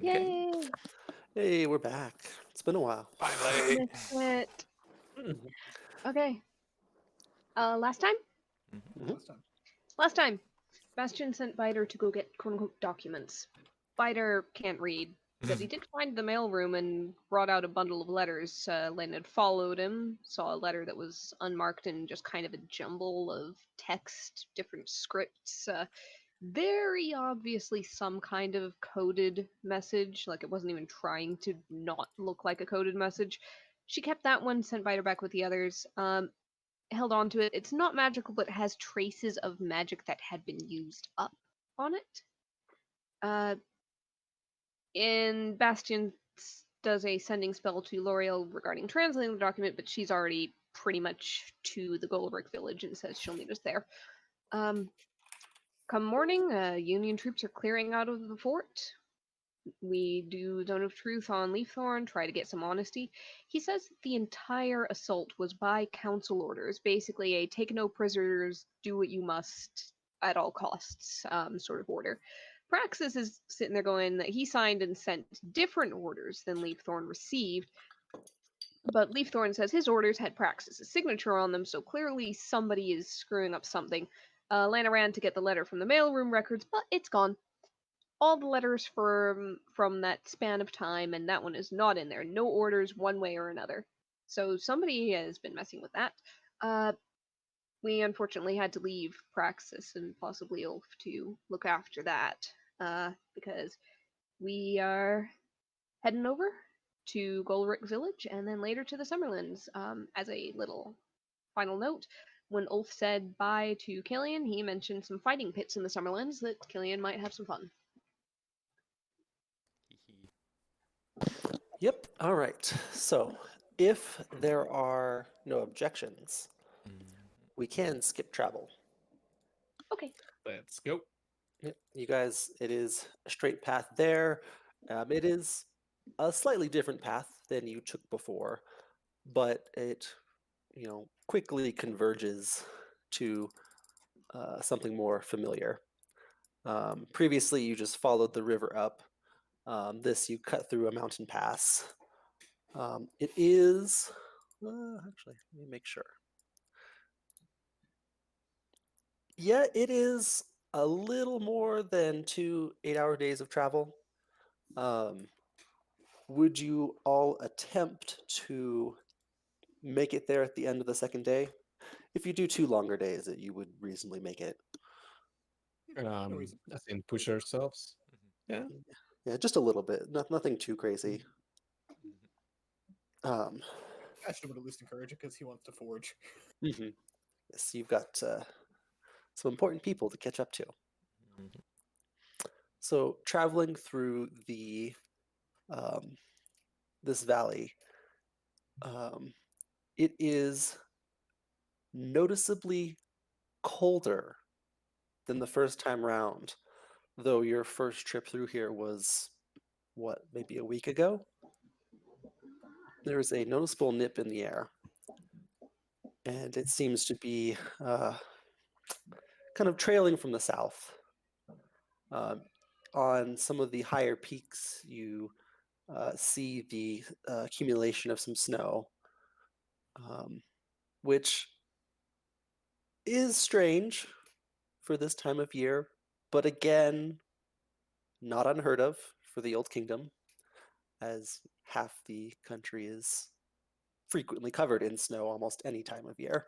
Okay. Yay! Hey, we're back. It's been a while. Finally. Missed it. Mhm. Okay. Last time? Last time. Last time. Bastion sent Biter to go get quote-unquote documents. Biter can't read, but he did find the mailroom and brought out a bundle of letters. Len had followed him, saw a letter that was unmarked and just kind of a jumble of text, different scripts. Very obviously some kind of coded message, like it wasn't even trying to not look like a coded message. She kept that one, sent Biter back with the others. Held on to it. It's not magical, but it has traces of magic that had been used up on it. In Bastion does a sending spell to L'Oreal regarding translating the document, but she's already pretty much to the Golaric village and says she'll meet us there. Come morning, Union troops are clearing out of the fort. We do Zone of Truth on Leafthorn, try to get some honesty. He says the entire assault was by council orders, basically a take no prisoners, do what you must at all costs sort of order. Praxis is sitting there going that he signed and sent different orders than Leafthorn received, but Leafthorn says his orders had Praxis' signature on them, so clearly somebody is screwing up something. Lana ran to get the letter from the mailroom records, but it's gone. All the letters from that span of time, and that one is not in there. No orders one way or another. So somebody has been messing with that. We unfortunately had to leave Praxis and possibly Ulf to look after that, because we are heading over to Golrick Village and then later to the Summerlands. As a little final note, when Ulf said bye to Killian, he mentioned some fighting pits in the Summerlands that Killian might have some fun. Yep. All right. So, if there are no objections, we can skip travel. Okay. Let's go. Yep. You guys, it is a straight path there. It is a slightly different path than you took before, but it, quickly converges to something more familiar. Previously, you just followed the river up. This you cut through a mountain pass. It is actually, let me make sure. Yeah, it is a little more than 2 8-hour days of travel. Would you all attempt to make it there at the end of the second day? If you do 2 longer days, you would reasonably make it. I think push ourselves. Yeah. Yeah, just a little bit. Nothing too crazy. Um, Ashton would at least encourage it because he wants to forge. mhm. Yes, you've got some important people to catch up to. So traveling through the this valley, it is noticeably colder than the first time round, though your first trip through here was, what, maybe a week ago? There is a noticeable nip in the air, and it seems to be kind of trailing from the south. On some of the higher peaks, you see the accumulation of some snow, which is strange for this time of year, but again, not unheard of for the Old Kingdom, as half the country is frequently covered in snow almost any time of year.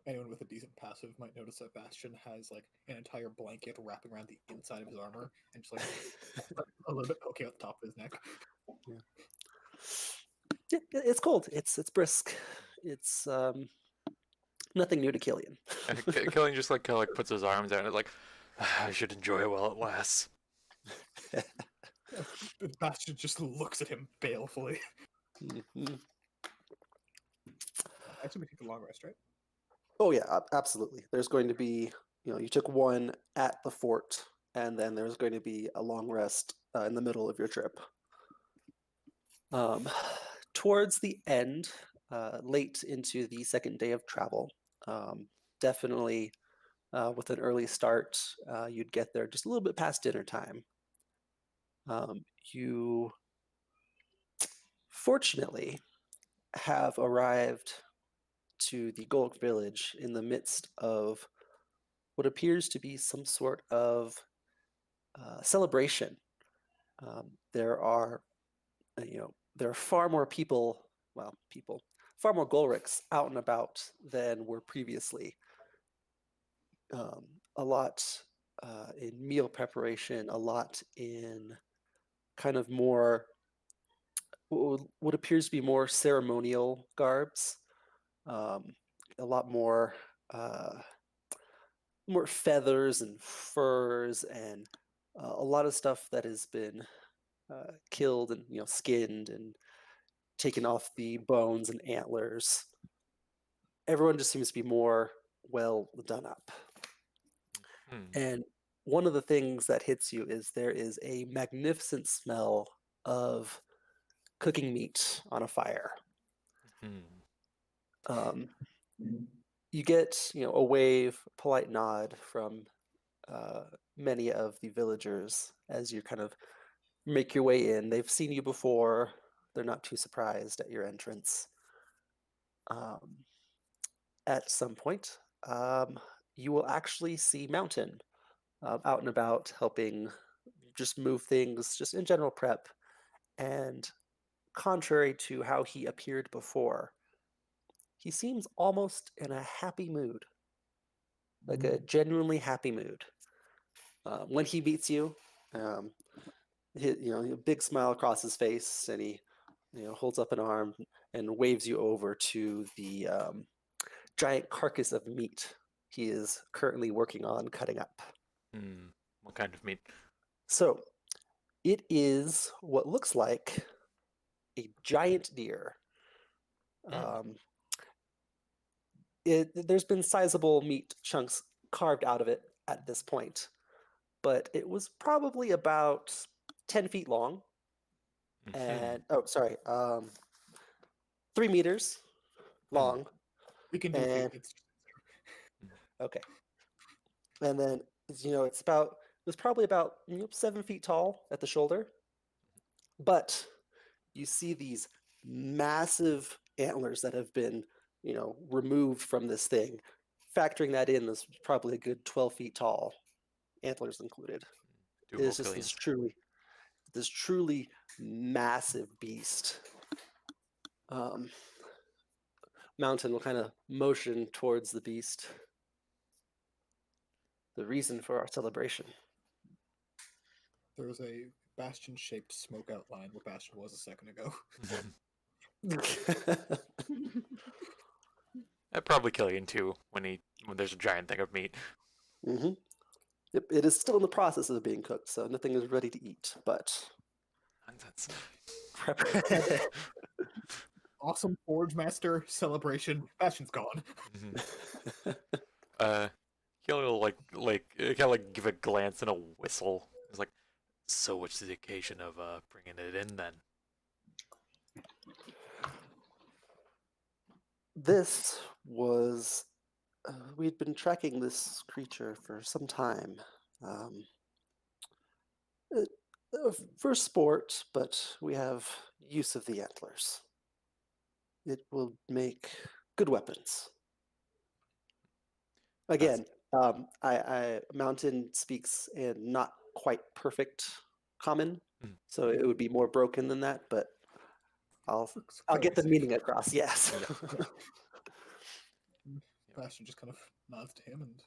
Anyone with a decent passive might notice that Bastion has like an entire blanket wrapping around the inside of his armor and just like a little bit poking out the top of his neck. Yeah, it's cold. It's brisk. It's nothing new to Killian. Killian just kind of like puts his arms out and like, I should enjoy it while it lasts. Bastion just looks at him balefully. Mhm. I assume we take a long rest, right? Oh yeah, absolutely. There's going to be, you took one at the fort, and then there's going to be a long rest in the middle of your trip. Towards the end, late into the second day of travel, definitely with an early start, you'd get there just a little bit past dinner time. You fortunately have arrived to the Gold Village in the midst of what appears to be some sort of celebration. There are, there are far more people, far more Golrics out and about than were previously. A lot in meal preparation, a lot in kind of more what appears to be more ceremonial garbs, a lot more more feathers and furs and a lot of stuff that has been killed and skinned and taken off the bones and antlers. Everyone just seems to be more well done up. And one of the things that hits you is there is a magnificent smell of cooking meat on a fire. You get a wave, polite nod from many of the villagers as you kind of make your way in. They've seen you before. They're not too surprised at your entrance. At some point, you will actually see Mountain out and about helping just move things, just in general prep. And contrary to how he appeared before, he seems almost in a happy mood, like a genuinely happy mood. When he meets you, a big smile across his face, and he holds up an arm and waves you over to the giant carcass of meat he is currently working on cutting up. What kind of meat? So, it is what looks like a giant deer. There's been sizable meat chunks carved out of it at this point, but it was probably about 10 feet long. And 3 meters long. We can do And feet. okay, and then it was probably about 7 feet tall at the shoulder, but you see these massive antlers that have been removed from this thing. Factoring that in, is probably a good 12 feet tall, antlers included. It is just this truly massive beast. Mountain will kind of motion towards the beast. The reason for our celebration. There was a bastion-shaped smoke outline where Bastion was a second ago. I'd probably kill Ian too when there's a giant thing of meat. Yep, it is still in the process of being cooked, so nothing is ready to eat. But Nonsense. Awesome Forge Master celebration. Bastion's gone. He'll kind of give a glance and a whistle. It's like, so what's the occasion of bringing it in then? This was we'd been tracking this creature for some time. For sport, but we have use of the antlers. It will make good weapons. Again, Mountain speaks in not quite perfect common, so it would be more broken than that, but I'll get the meaning across. Yes. Bastion just kind of nods to him and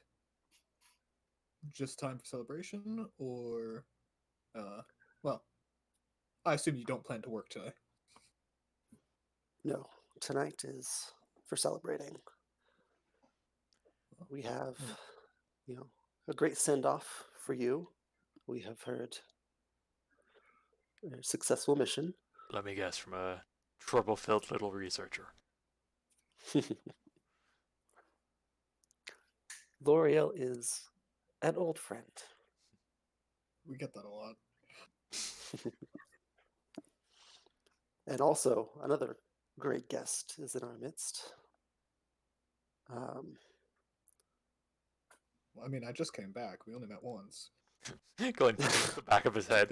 just time for celebration, or well, I assume you don't plan to work today. No, tonight is for celebrating. We have, a great send-off for you. We have heard a successful mission. Let me guess, from a trouble-filled little researcher. L'Oreal is an old friend. We get that a lot. And also, another great guest is in our midst. I mean, I just came back. We only met once. Going to the back of his head.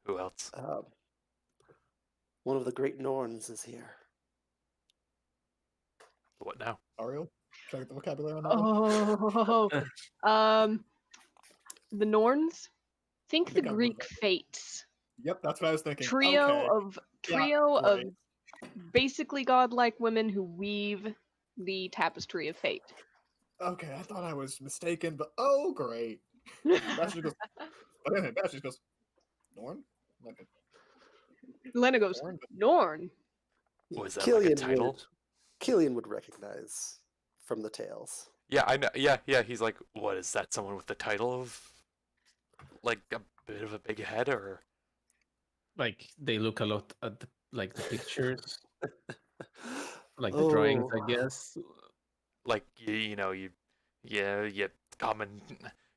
Who else? One of the great Norns is here. What now? Ariel, try to get the vocabulary on that one. Oh, the Norns. Think the think I've heard Greek that. Fates. Yep, that's what I was thinking. Trio Okay. of right. basically godlike women who weave the tapestry of fate. Okay, I thought I was mistaken, but oh, great. Bastion goes, but then Bastion goes, Norn? Like Lena goes, Norn? Norn. Was that like a title? Killian would recognize from the tales. Yeah, I know. Yeah. He's like, what is that? Someone with the title of like a bit of a big head, or Like they look a lot at the pictures, like the drawings, I Oh, guess. like you common.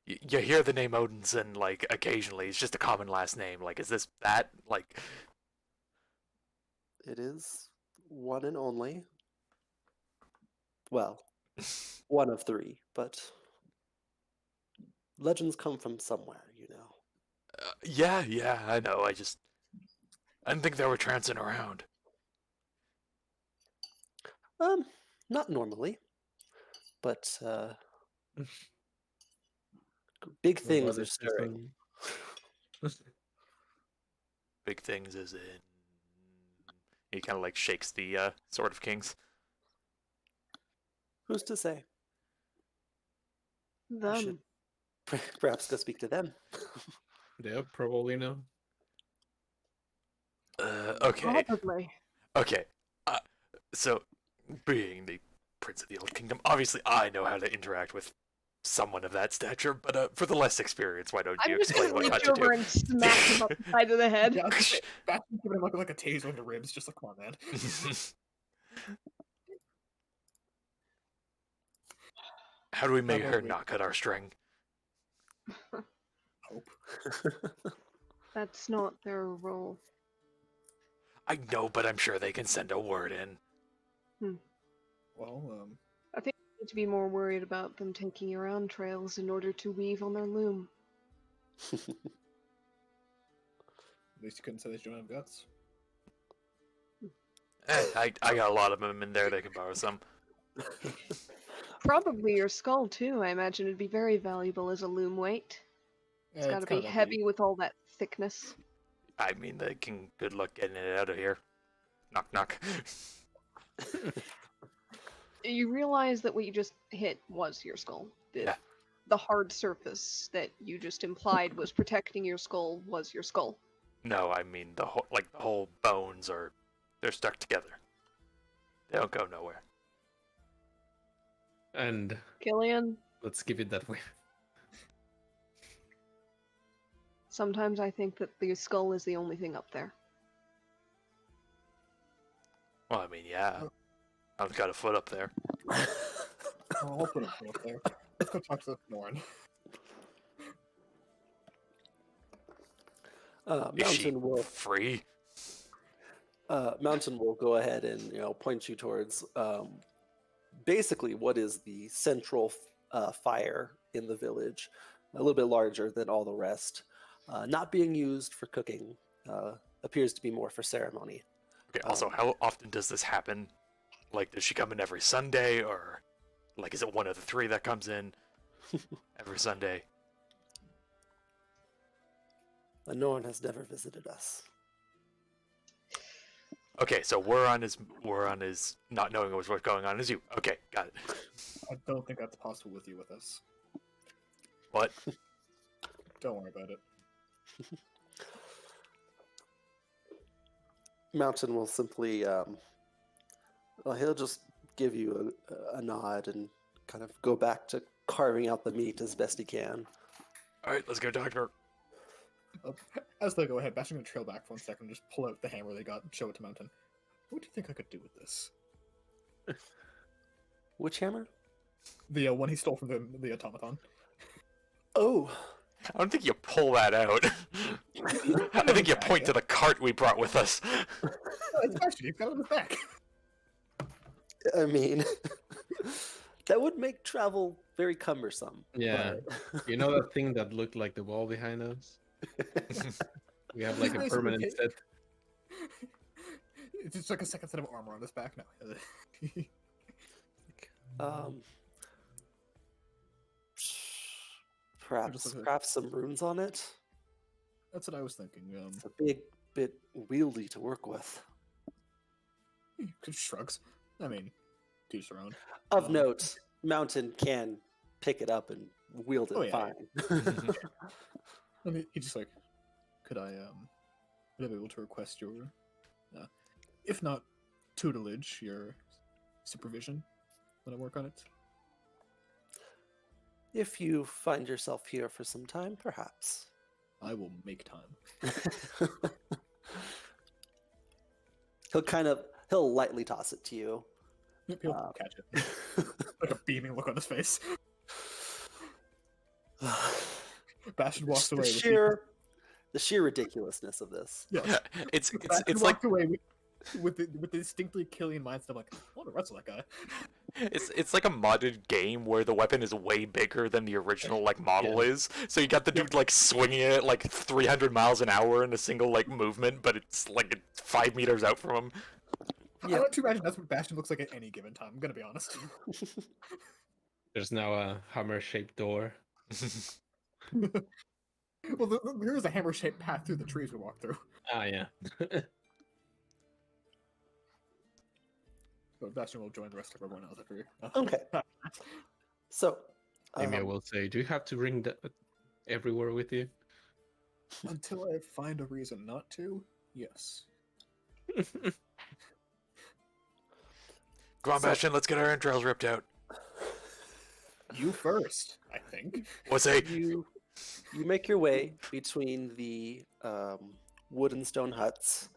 You hear the name Odinson like occasionally. It's just a common last name. Like, is this that? Like, it is one and only. Well, one of three, but legends come from somewhere, you know. yeah, I know. I didn't think they were trancing around. Not normally, but big My things brother are says stirring. Big things is in. He kind of like shakes the Sword of Kings. Who's to say? You Them. should perhaps go speak to them. They probably know. Okay. Probably. Okay. So, being the Prince of the Old Kingdom, obviously I know how to interact with someone of that stature, but for the less experienced, why don't you I'm just explain gonna what not reach to over do? and smack him up the side of the head. Yeah, I was gonna say, Bastion's giving him like a taser in the ribs, just like, come on, man. How do we make How her about we- not cut our string? Hope. That's not their role. I know, but I'm sure they can send a word in. Well, Need to be more worried about them taking you around trails in order to weave on their loom. at least you couldn't say that you don't have guts. I got a lot of them in there. They can borrow some. Probably your skull too. I imagine it'd be very valuable as a loom weight. It's got to be heavy with all that thickness. I mean, they can. Good luck getting it out of here. Knock, knock. You realize that what you just hit was your skull. Yeah. The hard surface that you just implied was protecting your skull was your skull. No, I mean the whole bones they're stuck together. They don't go nowhere. And Killian, let's give it that way. sometimes I think that the skull is the only thing up there. Well, I mean, yeah. I've got a foot up there. I'll put a foot there. Let's go talk to Norn. Is she Mountain will free? Mountain will go ahead and point you towards basically what is the central fire in the village, a little bit larger than all the rest, not being used for cooking, appears to be more for ceremony. Okay. Also, how often does this happen? Like, does she come in every Sunday, or like, is it one of the three that comes in every Sunday? Norn has never visited us. Okay, so we're on his not knowing what's going on as you. Okay, got it. I don't think that's possible with you with us. What? Don't worry about it. Mountain will simply, he'll just give you a nod and kind of go back to carving out the meat as best he can. All right, let's go talk to her. As they go ahead, Bastion's gonna trail back for 1 second, just pull out the hammer they got and show it to Mountain. What do you think I could do with this? Which hammer? The one he stole from the automaton. Oh, I don't think you pull that out. I think you point to the cart we brought with us. Oh, it's Bastion, you've got it in the back. I mean, that would make travel very cumbersome. Yeah. but- You know that thing that looked like the wall behind us? We have like a Basically, permanent set. It's just like a second set of armor on his back now. Um, just perhaps like a- craft some runes on it. That's what I was thinking. It's a big bit wieldy to work with. Shrugs. I mean, to each their own. Of note, Mountain can pick it up and wield it Oh, yeah, fine. I mean, he just like, could I be able to request your, if not tutelage, your supervision when I work on it? If you find yourself here for some time, perhaps. I will make time. He'll lightly toss it to you. Yep, he'll catch it. Like a beaming look on his face. Bastion walks away. The sheer ridiculousness of this. Yeah, It's Bastion it's like walks away with the distinctly Killian mindset. I'm like, I want to wrestle that guy. it's like a modded game where the weapon is way bigger than the original like model is. So you got the dude like swinging it at like 300 miles an hour in a single like movement, but it's like 5 meters out from him. Yeah. I want to imagine that's what Bastion looks like at any given time. I'm gonna be honest. There's now a hammer-shaped door. Well, there's a hammer-shaped path through the trees we walk through. Ah, yeah. So Bastion will join the rest of everyone else after you. Okay. So, Maybe I will say, do you have to bring that everywhere with you? Until I find a reason not to, yes. Come on, Bastion, let's get our entrails ripped out. You first, I think. What's a you make your way between the wood and stone huts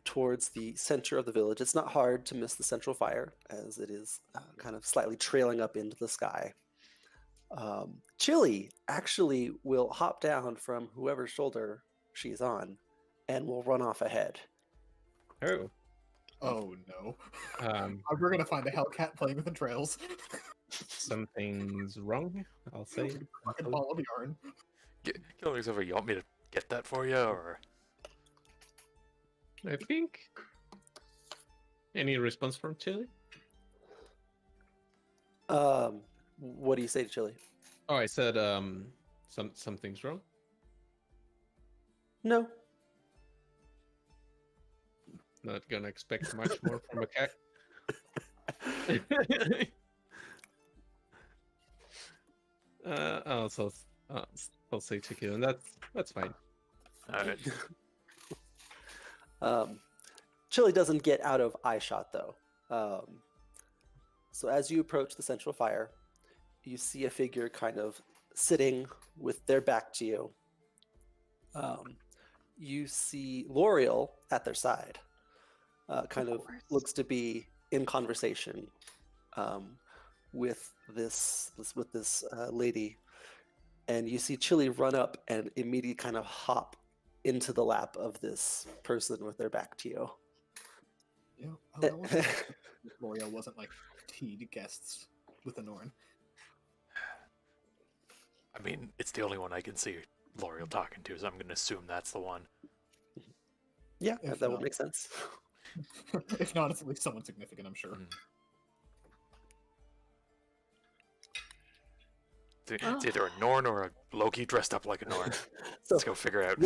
towards the center of the village. It's not hard to miss the central fire, as it is kind of slightly trailing up into the sky. Chili actually will hop down from whoever's shoulder she's on and will run off ahead. Oh. Oh no. Um, We're gonna find a Hellcat playing with entrails. something's wrong, I'll say. Fucking ball of yarn. Killing over? You want me to get that for you, or I think. Any response from Chili? What do you say to Chili? Oh, I said something's wrong. No. Not gonna expect much more from a cat. I'll say tequila, and that's fine. alright. Chili doesn't get out of eye shot though. So as you approach the central fire, you see a figure kind of sitting with their back to you. You see L'Oreal at their side. Kind of course. looks to be in conversation with this lady, and you see Chili run up and immediately kind of hop into the lap of this person with their back to you. Yeah, I wasn't L'Oreal wasn't like teed guests with a Norn. I mean, it's the only one I can see L'Oreal talking to, so I'm gonna assume that's the one. Yeah, If that would not- make sense. If not, it's at least someone significant, I'm sure. Mm. It's either a Norn or a Loki dressed up like a Norn. So Let's go figure out.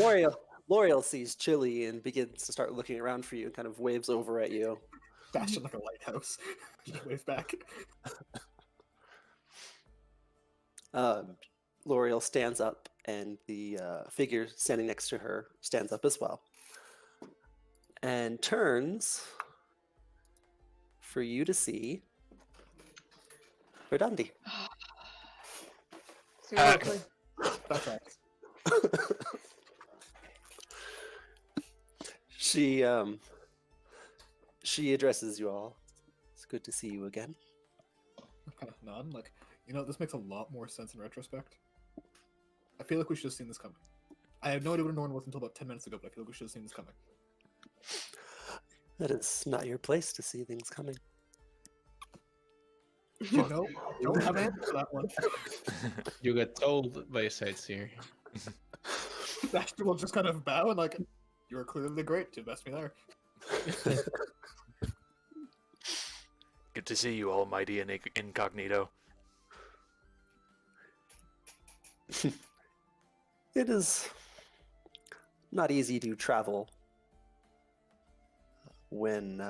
L'Oreal sees Chili and begins to start looking around for you and kind of waves over at you. Bastion like a lighthouse. Just waves back. L'Oreal stands up, and the figure standing next to her stands up as well, and turns for you to see Verdandi. Seriously. That's right. She addresses you all. It's good to see you again. Kind of nod, like, this makes a lot more sense in retrospect. I feel like we should have seen this coming. I had no idea what a Norn was until about 10 minutes ago, but I feel like we should have seen this coming. That is not your place to see things coming. No, don't have an answer for that one. You got told by a sightseer. Sebastian will just kind of bow and like, you are clearly great to best me there. Good to see you, almighty and incognito. It is not easy to travel when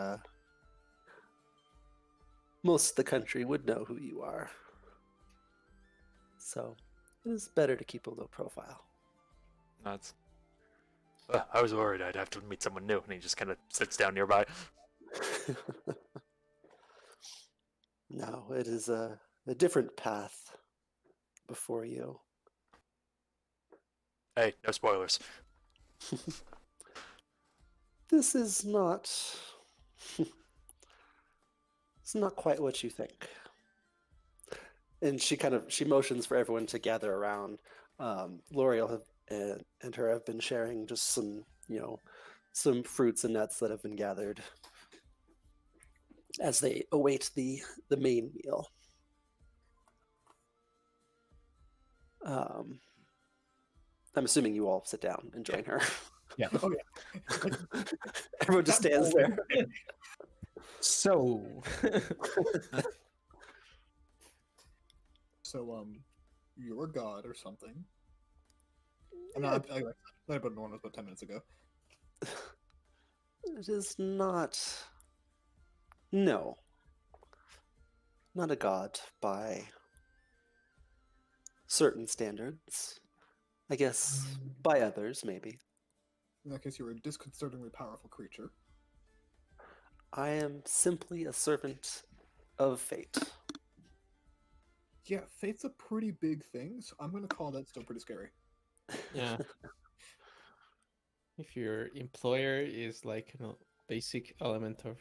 most of the country would know who you are. So it is better to keep a low profile. That's. I was worried I'd have to meet someone new, and he just kind of sits down nearby. No, it is a different path before you. Hey, no spoilers. This is not. It's not quite what you think. And she motions for everyone to gather around. L'Oreal and her have been sharing just some fruits and nuts that have been gathered as they await the main meal. I'm assuming you all sit down and join her. Yeah. Oh yeah. Everyone just stands there. So, So you're a god or something. And I about Norn was about 10 minutes ago. It is not. No. Not a god by certain standards. I guess by others, maybe. In that case, you're a disconcertingly powerful creature. I am simply a servant of fate. Yeah, fate's a pretty big thing, so I'm gonna call that still pretty scary. yeah. If your employer is like a basic element of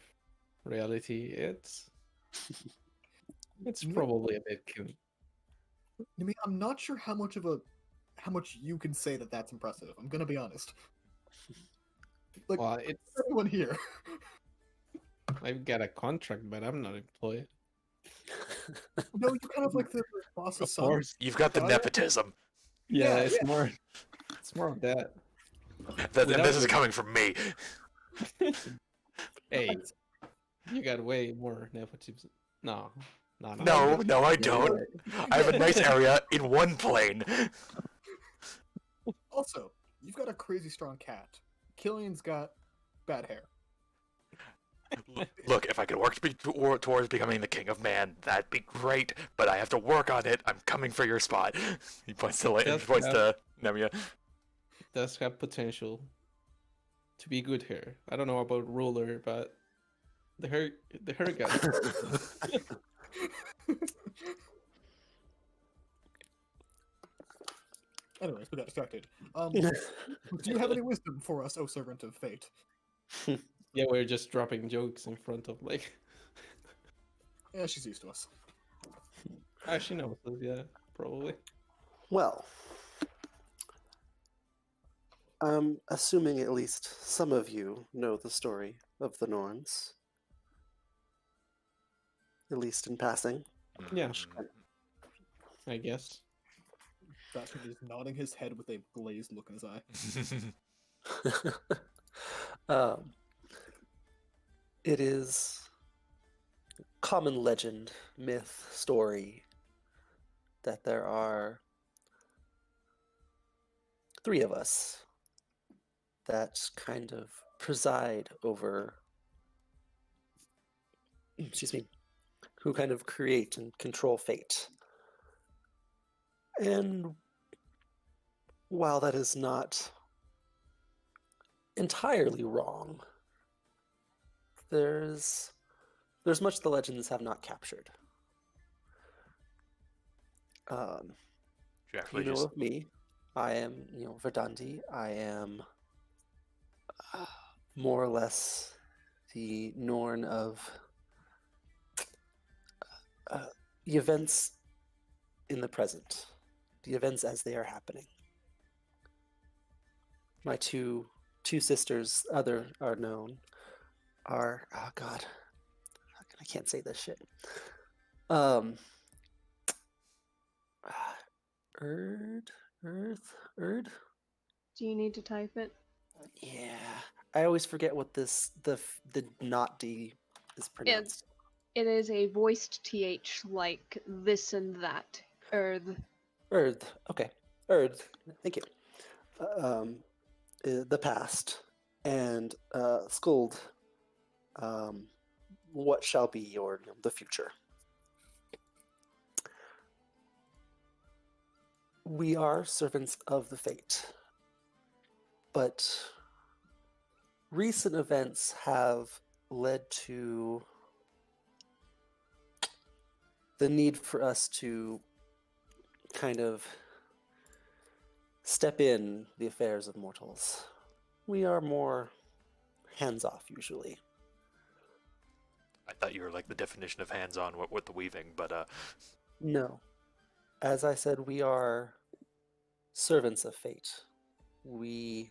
reality, it's Yeah. probably a bit. I mean, I'm not sure how much you can say that that's impressive. I'm gonna be honest. Like, Well, it's everyone here. I've got a contract, but I'm not employed. No, you're kind of like the boss's Of son. course. You've got the Oh, yeah. nepotism. Yeah, Yeah, it's yeah. more. It's more of that. And Without this is the- coming from me. Hey, you got way more nepotism. No. No, I don't. I have a nice area in one plane. Also, you've got a crazy strong cat. Killian's got bad hair. Look, if I could work towards becoming the king of man, that'd be great. But I have to work on it. I'm coming for your spot. He points to Just to Nemia. Does have potential to be good hair. I don't know about ruler, but the hair guy. Anyways, we got distracted. Do you have any wisdom for us, O servant of fate? Yeah, we're just dropping jokes in front of like. Yeah, she's used to us. She knows us, yeah, probably. Well, I'm assuming at least some of you know the story of the Norns. At least in passing. Yeah, I guess. Bastion is nodding his head with a glazed look in his eye. It is common legend, myth, story that there are 3 of us that kind of preside over, excuse me, who kind of create and control fate. And while that is not entirely wrong, there's much the legends have not captured. You know of me. I am, Verdandi. I am more or less the Norn of the events in the present, the events as they are happening. My two sisters, other are known, are, oh God, I can't say this shit. Erd? Do you need to type it? Yeah, I always forget what the not D is pronounced. It is a voiced th like this and that. Earth. Earth. Okay. Earth. Thank you. The past and Skuld. What shall be the future? We are servants of the fate, but recent events have led to the need for us to kind of step in the affairs of mortals. We are more hands-off usually. I thought you were like the definition of hands-on with the weaving, but No. As I said, we are servants of fate. We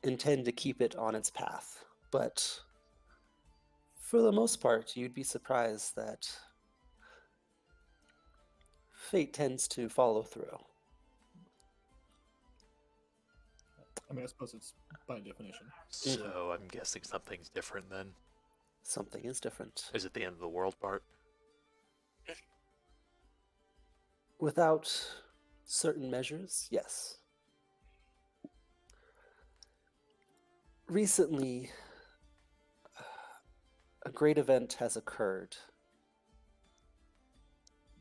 intend to keep it on its path, but for the most part, you'd be surprised that fate tends to follow through. I mean, I suppose it's by definition. so I'm guessing something's different then. Something is different. Is it the end of the world part? Without certain measures, yes. Recently, a great event has occurred.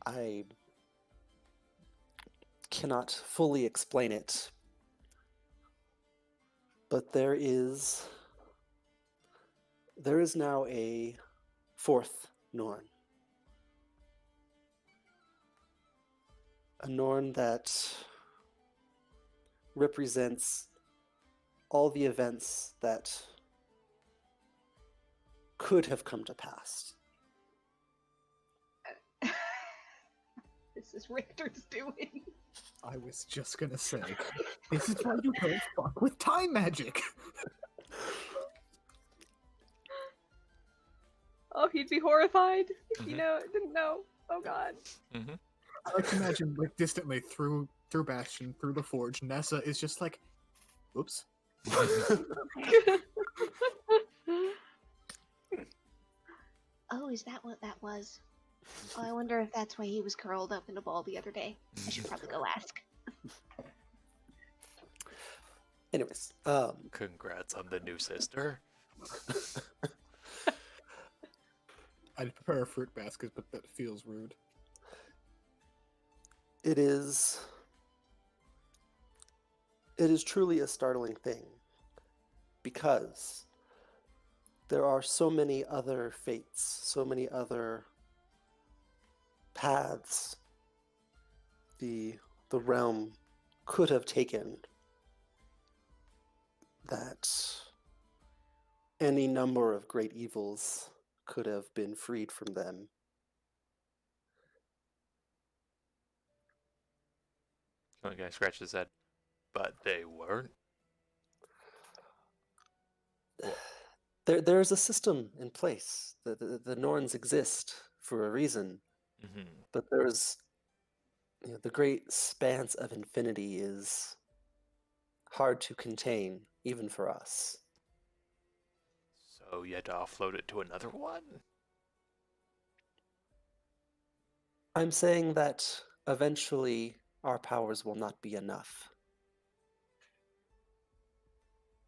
I cannot fully explain it, but there is now a fourth Norn. A Norn that represents all the events that could have come to pass. This is Richter's doing. I was just gonna say, this is why you don't fuck with time magic. Oh, he'd be horrified if you didn't know. Oh god. Mm-hmm. I like to imagine, like, distantly through Bastion, through the Forge, Nessa is just like, oops. Oh, is that what that was? Oh, I wonder if that's why he was curled up in a ball the other day. I should probably go ask. Anyways, Congrats on the new sister. I'd prepare a fruit basket, but that feels rude. it is truly a startling thing because there are so many other fates, so many other paths the realm could have taken that any number of great evils could have been freed from them. One guy scratched his head, but they weren't. There's a system in place. The Norns exist for a reason, Mm-hmm. but there's the great expanse of infinity is hard to contain, even for us. So you had to offload it to another one? I'm saying that eventually our powers will not be enough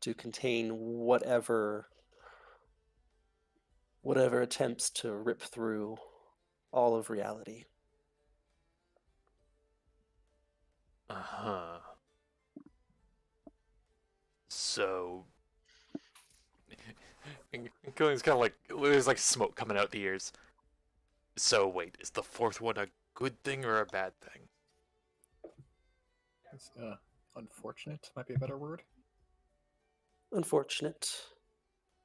to contain whatever attempts to rip through all of reality. Uh-huh. So Killing's kind of like there's like smoke coming out the ears. So wait, is the fourth one a good thing or a bad thing? It's, unfortunate might be a better word. Unfortunate.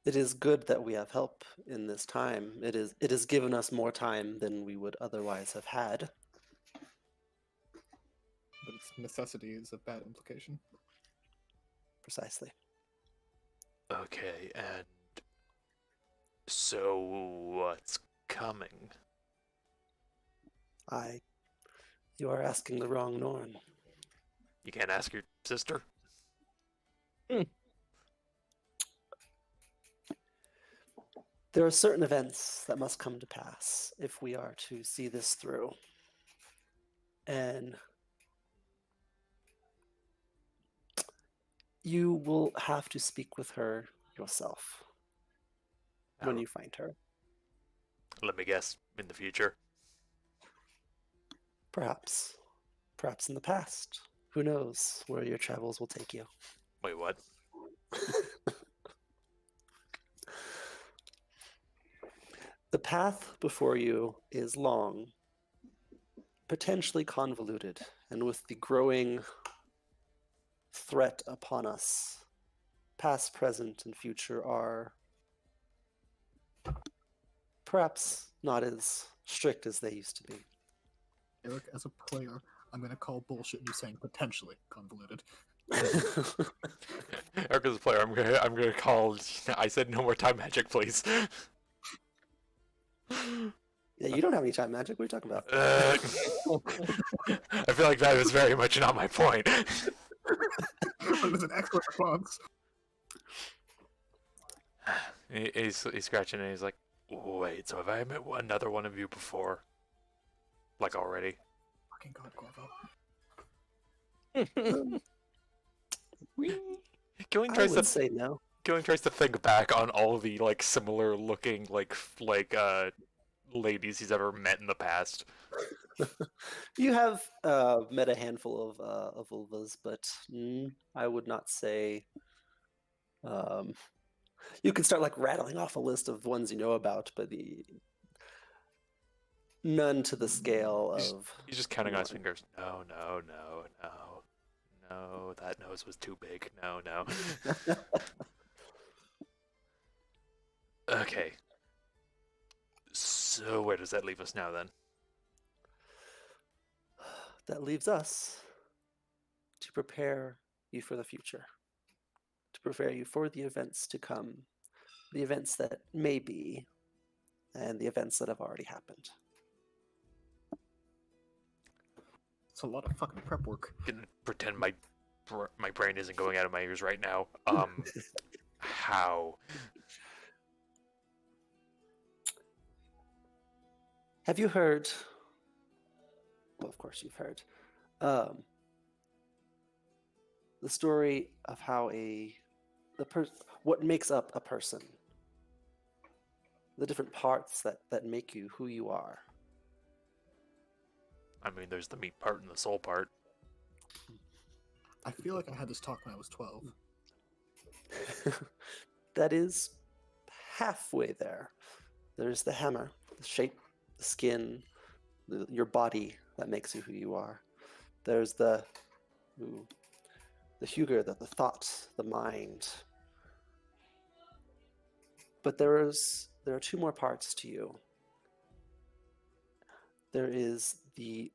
It is good that we have help in this time. It has given us more time than we would otherwise have had. But its necessity is a bad implication. Precisely. Okay, and so what's coming? You are asking the wrong Norn. You can't ask your sister? There are certain events that must come to pass if we are to see this through. And you will have to speak with her yourself when Oh. you find her. Let me guess, in the future. Perhaps. Perhaps in the past. Who knows where your travels will take you? Wait, what? The path before you is long, potentially convoluted, and with the growing threat upon us, past, present, and future are perhaps not as strict as they used to be. Eric, as a player, I'm gonna call bullshit you saying potentially convoluted. Eric as a player, I'm gonna call. I said no more time magic, please. Yeah, you don't have any time magic. What are you talking about? I feel like that was very much not my point. That was an excellent response. He's scratching and he's like, wait, so have I met another one of you before? Like already? Fucking God, Corvo. Killing I tries would to say no. Killing tries to think back on all the like similar looking ladies he's ever met in the past. You have met a handful of vulvas, but I would not say. You can start like rattling off a list of ones you know about, but none to the scale of. He's just counting on his one. fingers. No, no, no, no. No, that nose was too big. No, no. Okay. So where does that leave us now then? That leaves us to prepare you for the future, to prepare you for the events to come, the events that may be, and the events that have already happened. It's a lot of fucking prep work. I'm gonna pretend my brain isn't going out of my ears right now. How? Have you heard? Well, of course you've heard. The story of how what makes up a person, the different parts that make you who you are. I mean, there's the meat part and the soul part. I feel like I had this talk when I was 12. That is halfway there. There's the hammer, the shape, the skin, your body that makes you who you are. There's the hugger, the thought, the mind. But there are two more parts to you. There is the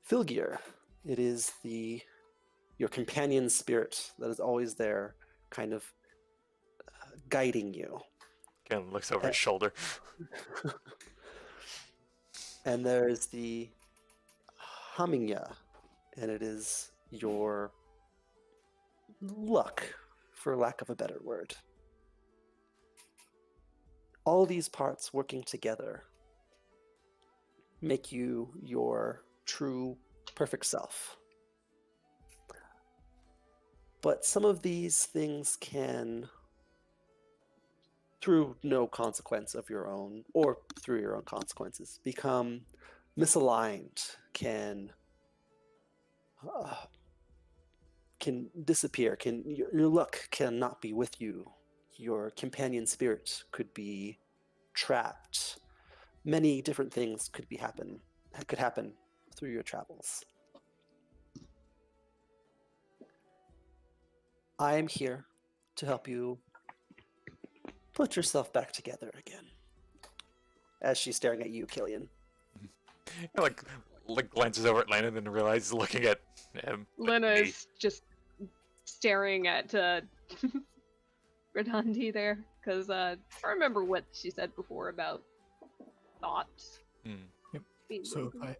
Filgir. It is your companion spirit that is always there, kind of guiding you. Ken looks over his shoulder. And there is the Haminya, and it is your luck, for lack of a better word. All these parts working together make you your true, perfect self. But some of these things can, through no consequence of your own, or through your own consequences, become misaligned, can disappear, your luck cannot be with you. Your companion spirit could be trapped. Many different things could happen through your travels. I am here to help you put yourself back together again. As she's staring at you, Killian. like glances over at Lena and then realizes looking at him. Lena is just staring at Redandi there, because I remember what she said before about thoughts. Yep. being So with him.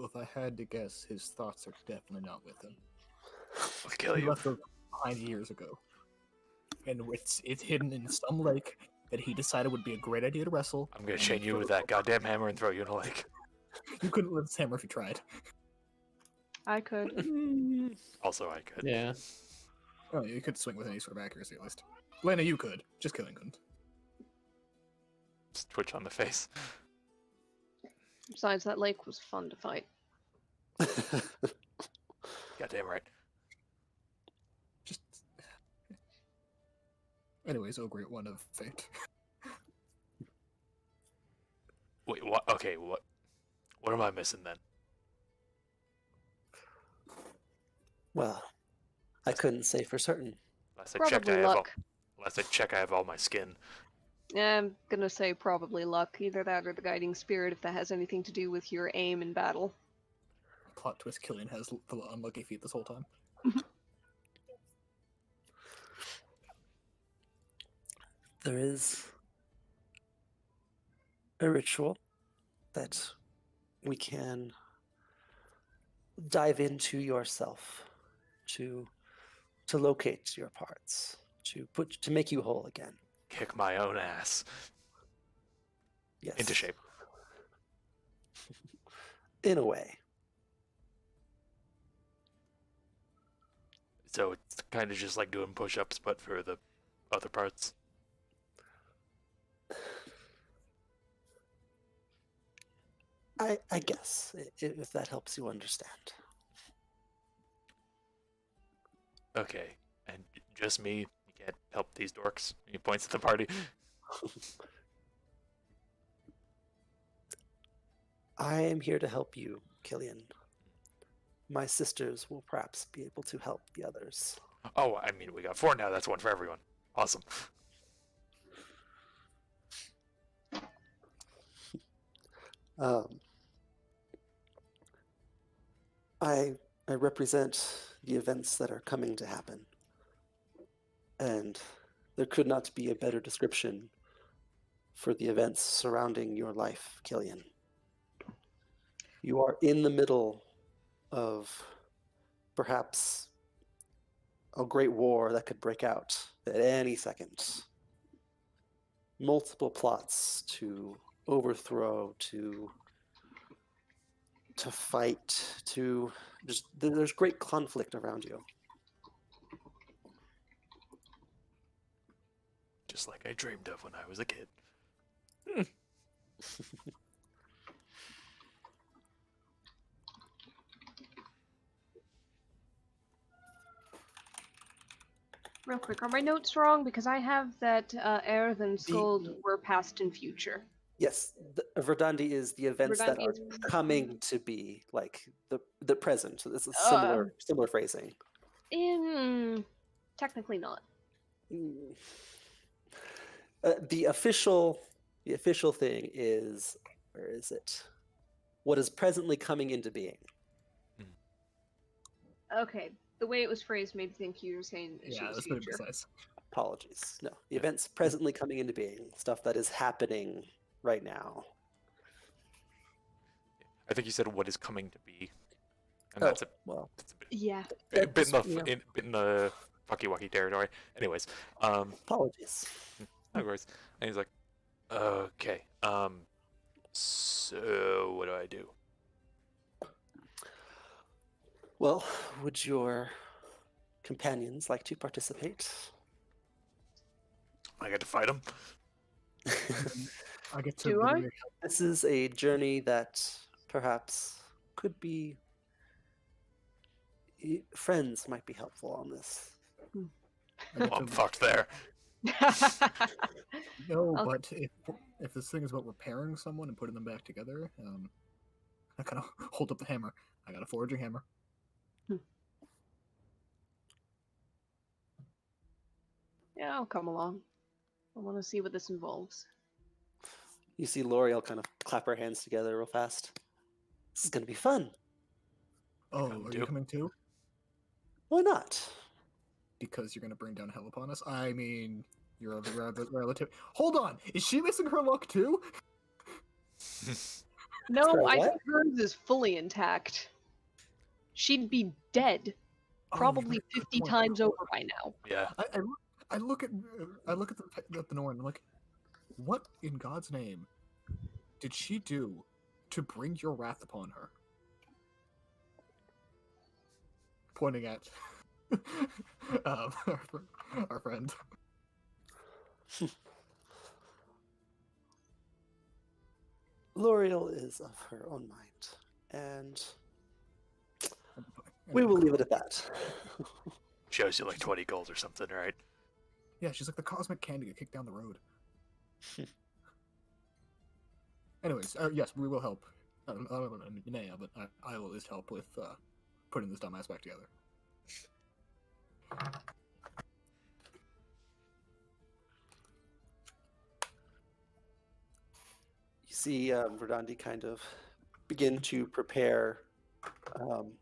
if I had to guess, his thoughts are definitely not with him. I'll kill He you. left a behind years ago, and it's hidden in some lake that he decided would be a great idea to wrestle. I'm gonna and chain you throw with it that over. goddamn hammer and throw you in a lake. You couldn't lift this hammer if you tried. I could. Also, I could. Yeah. Oh, you could swing with any sort of accuracy at least. Lena, you could. Just Killian couldn't. Just twitch on the face. Besides, that lake was fun to fight. Goddamn right. Just. Anyways, oh great one of fate. Wait, what? Okay, what? What am I missing then? Well, I couldn't say for certain. Last I checked, I Probably have all. luck. Last I check, I have all my skin. I'm gonna say probably luck. Either that or the guiding spirit, if that has anything to do with your aim in battle. Plot twist: Killian has the unlucky feat this whole time. There is a ritual that we can dive into yourself to locate your parts, to make you whole again. Kick my own ass Yes. into shape. In a way. So it's kind of just like doing push-ups, but for the other parts. I guess, if that helps you understand. Okay, and just me. You can't help these dorks. He points at the party. I am here to help you, Killian. My sisters will perhaps be able to help the others. Oh, I mean, we got 4 now. That's one for everyone. Awesome. I represent the events that are coming to happen. And there could not be a better description for the events surrounding your life, Killian. You are in the middle of perhaps a great war that could break out at any second. Multiple plots to overthrow, to fight, to just there's great conflict around you. Just like I dreamed of when I was a kid. Real quick, are my notes wrong? Because I have that Aerith and Skuld were past and future. Yes, Verdandi is the events that Verdandi are is- coming to be, like the present. So it's a similar phrasing. Technically not. Mm. The official thing is, where is it? What is presently coming into being? Okay, the way it was phrased made me think you were saying she Yeah, was that's pretty future. precise. Apologies. No, the events presently coming into being, stuff that is happening right now. I think you said what is coming to be. And Oh, that's well, a bit, Yeah. bit that's, you know, bit in the fucky wucky territory. Anyways, apologies. of course. And he's like, okay, so what do I do? Well, would your companions like to participate? I got to fight him. I get to. Do I? literally- This is a journey that perhaps could be. Friends might be helpful on this. I Well, get I'm to- fucked there. No, Okay. but if this thing is about repairing someone and putting them back together, I kind of hold up the hammer. I got a foraging hammer. Yeah, I'll come along. I want to see what this involves. You see L'Oreal kind of clap her hands together real fast. This is going to be fun. Oh, Come are do. you coming too? Why not? Because you're gonna bring down hell upon us? I mean, you're a relative. Hold on, is she missing her luck too? No, Sorry, I what? think hers is fully intact. She'd be dead. Oh, probably you make a good 50 point. times over by now. Yeah. I look at the Norn. I'm like, what in God's name did she do to bring your wrath upon her? Pointing at our friend. L'Oreal is of her own mind, and we will leave it at that. Shows you like 20 gold or something, right? Yeah, she's like the cosmic candy that kicked down the road. Anyways, yes, we will help. I don't know Minea, but I will at least help with putting this dumbass back together. You see Verdandi kind of begin to prepare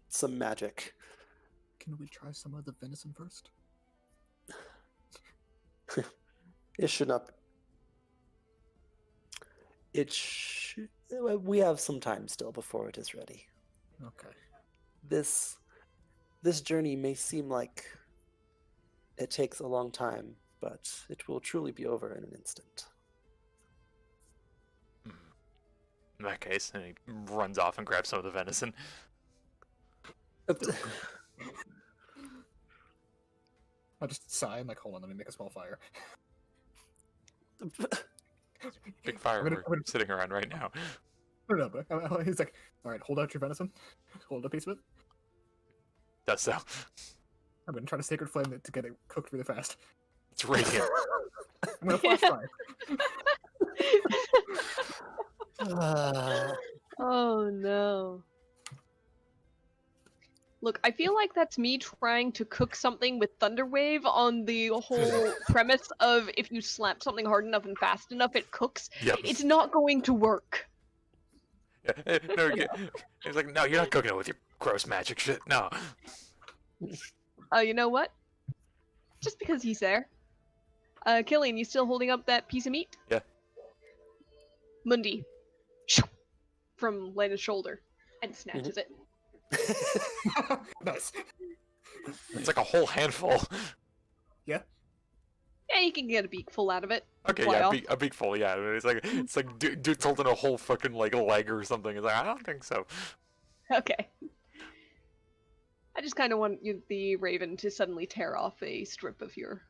some magic. Can we try some of the venison first? It should not. We have some time still before it is ready. Okay. This journey may seem like it takes a long time, but it will truly be over in an instant. In that case, and he runs off and grabs some of the venison. I just sigh and like, hold on, let me make a small fire. Big fire we're sitting around right now. No, but he's like, all right, hold out your venison. Hold a piece of it. Does so. I'm gonna try to sacred flame it to get it cooked really fast. It's radiant. I'm gonna flash fire. Oh no. Look, I feel like that's me trying to cook something with Thunderwave on the whole premise of if you slap something hard enough and fast enough, it cooks. Yep. It's not going to work. Yeah, no, he's like, no, you're not cooking it with your gross magic shit. No. You know what? Just because he's there. Killian, you still holding up that piece of meat? Yeah. Mundi. From Lena's shoulder. And snatches it. Nice. It's like a whole handful. Yeah, you can get a beakful out of it. Okay, Fly yeah, off. a big full, yeah. It's like dude's holding a whole fucking like leg or something. It's like, I don't think so. Okay. I just kind of want the raven to suddenly tear off a strip of your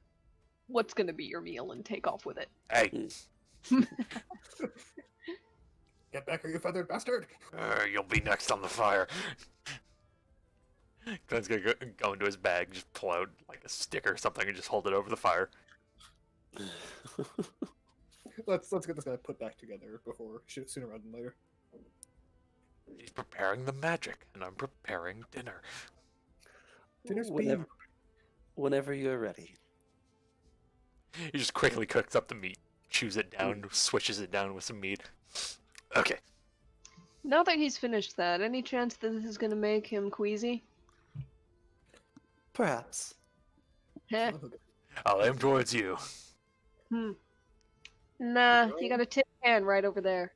what's gonna be your meal and take off with it. Hey, Get back here, you feathered bastard! you'll be next on the fire. Glenn's gonna go into his bag, just pull out like a stick or something, and just hold it over the fire. Let's get this guy put back together before sooner rather than later. He's preparing the magic, and I'm preparing dinner. Dinner's Whenever you're ready. He just quickly cooks up the meat, chews it down, switches it down with some meat. Okay. Now that he's finished that, any chance that this is gonna make him queasy? Perhaps. Heh. I'll aim towards you. Nah, you got a tin can right over there.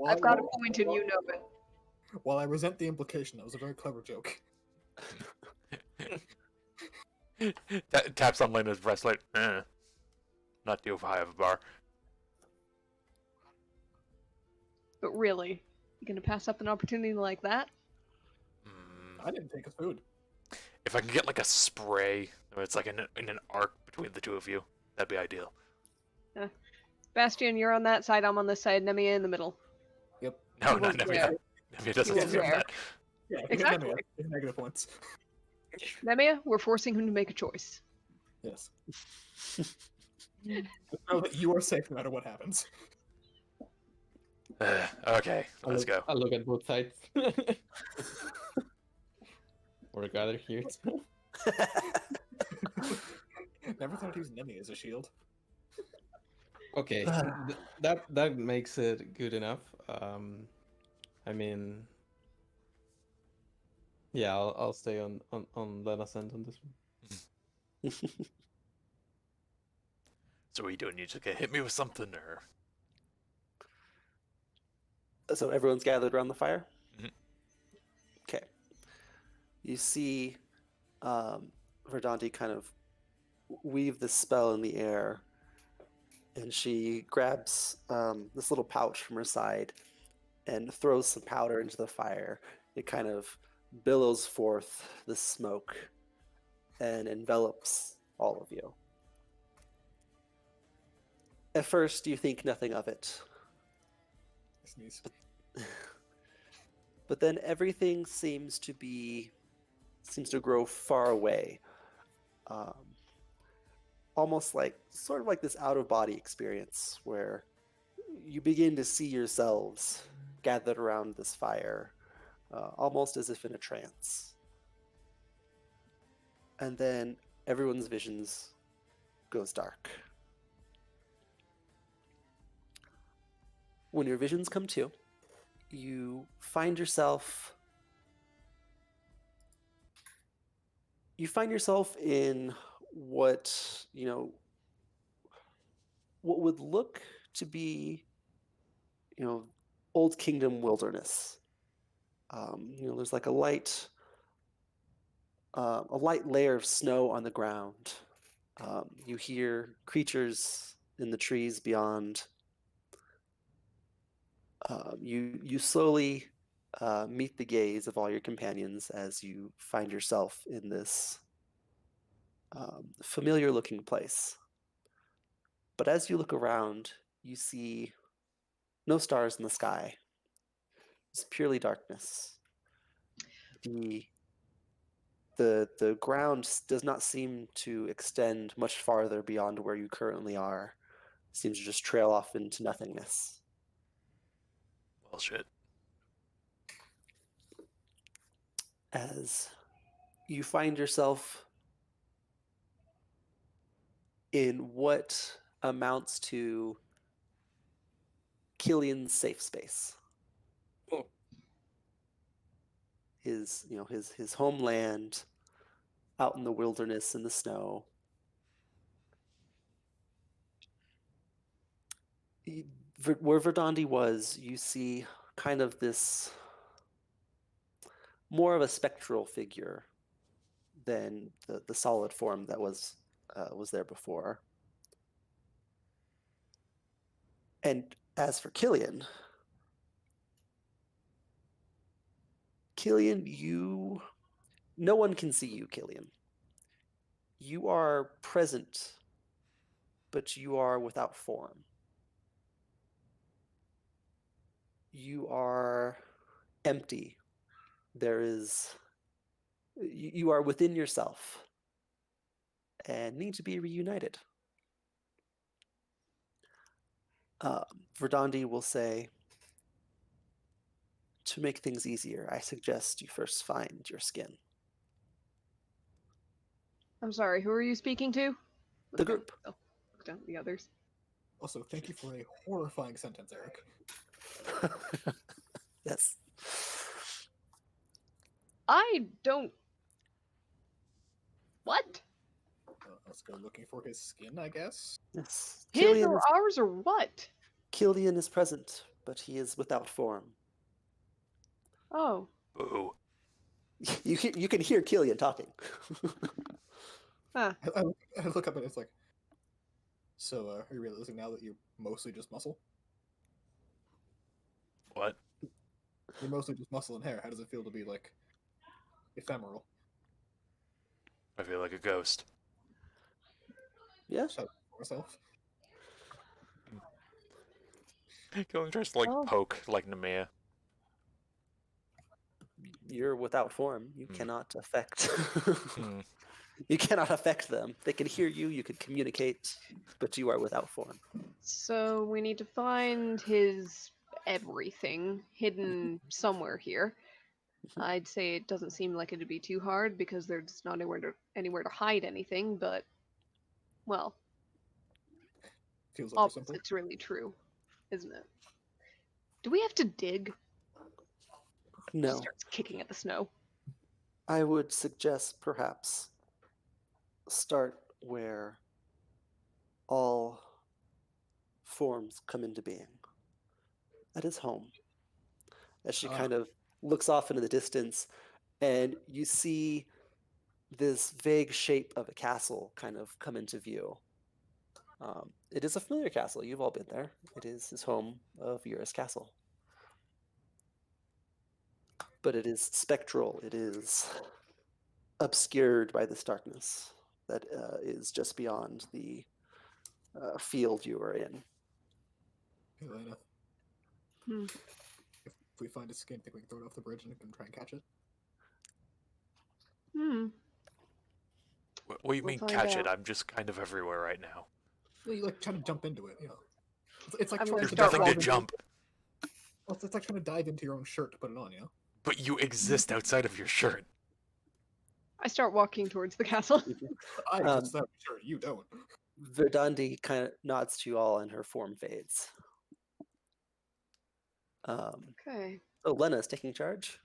I've got a point and you know it. While I resent the implication, that was a very clever joke. Taps on Lena's breastplate. Not too high of a bar. But really, you gonna pass up an opportunity like that? I didn't take his food. If I can get like a spray, where it's like in an arc between the two of you, that'd be ideal. Bastion, you're on that side, I'm on this side, Nemia in the middle. Yep. No, He not was Nemia. there. Nemia doesn't He was deserve there. that. Yeah, Exactly. Negative points. Nemia, we're forcing him to make a choice. Yes. Just know that you are safe no matter what happens. Okay, let's go. I look at both sides. We're gathered here. Never thought to use Nemi as a shield. Okay, that makes it good enough. I mean, yeah, I'll stay on Lena's end on this one. So what are you doing? You just gonna hit me with something, or? So everyone's gathered around the fire? Mhm. Okay. You see Verdante kind of weave this spell in the air, and she grabs this little pouch from her side and throws some powder into the fire. It kind of billows forth the smoke and envelops all of you. At first, you think nothing of it, Sneeze. but then everything seems to grow far away, um, almost like sort of like this out of body experience where you begin to see yourselves gathered around this fire, almost as if in a trance. And then everyone's visions goes dark. When your visions come to, you find yourself in what would look to be Old Kingdom wilderness. There's like a light layer of snow on the ground. You hear creatures in the trees beyond. You slowly meet the gaze of all your companions as you find yourself in this familiar-looking place. But as you look around, you see no stars in the sky. It's purely darkness. The ground does not seem to extend much farther beyond where you currently are. It seems to just trail off into nothingness. Bullshit. As you find yourself in what amounts to Killian's safe space. Oh. His homeland out in the wilderness in the snow. Where Verdandi was, you see kind of this more of a spectral figure than the solid form that was there before. And as for Killian, no one can see you, Killian. You are present, but you are without form. You are empty. You are within yourself and need to be reunited. Verdandi will say, to make things easier, I suggest you first find your skin. I'm sorry, who are you speaking to? The group. Oh, look down at the others. Also, thank you for a horrifying sentence, Eric. Yes. I don't. What? Let's go looking for his skin, I guess. Yes. His or ours or what? Killian is present, but he is without form. Oh. Boo. You can hear Killian talking. Huh. I look up and it's like, so are you realizing now that you're mostly just muscle? What? You're mostly just muscle and hair. How does it feel to be like ephemeral? I feel like a ghost. Yeah. Shout out to myself. Killing tries to like Oh. poke like Nemea. You're without form. You cannot affect. Hmm. You cannot affect them. They can hear you. You can communicate, but you are without form. So we need to find his everything hidden somewhere here. I'd say it doesn't seem like it'd be too hard because there's not anywhere to hide anything, but well, Feels like simple. opposite's really true, isn't it? Do we have to dig? No. She starts kicking at the snow. I would suggest perhaps start where all forms come into being. At his home. As she kind of looks off into the distance, and you see this vague shape of a castle kind of come into view. It is a familiar castle. You've all been there. It is his home of Eurus Castle. But it is spectral. It is obscured by this darkness that is just beyond the field you are in. Hey, Elena. Hmm. If we find a skin, think we can throw it off the bridge and try and catch it? Hmm. What do you We'll mean find catch it? out. I'm just kind of everywhere right now. Yeah, you like try to jump into it, you know. It's like I'm trying gonna There's to start nothing to dive into- jump, Well, it's like trying to dive into your own shirt to put it on, you know. but you exist outside of your shirt. I start walking towards the castle. I Um, just sure you don't. Verdandi kind of nods to you all and her form fades. Okay. So Lena is taking charge.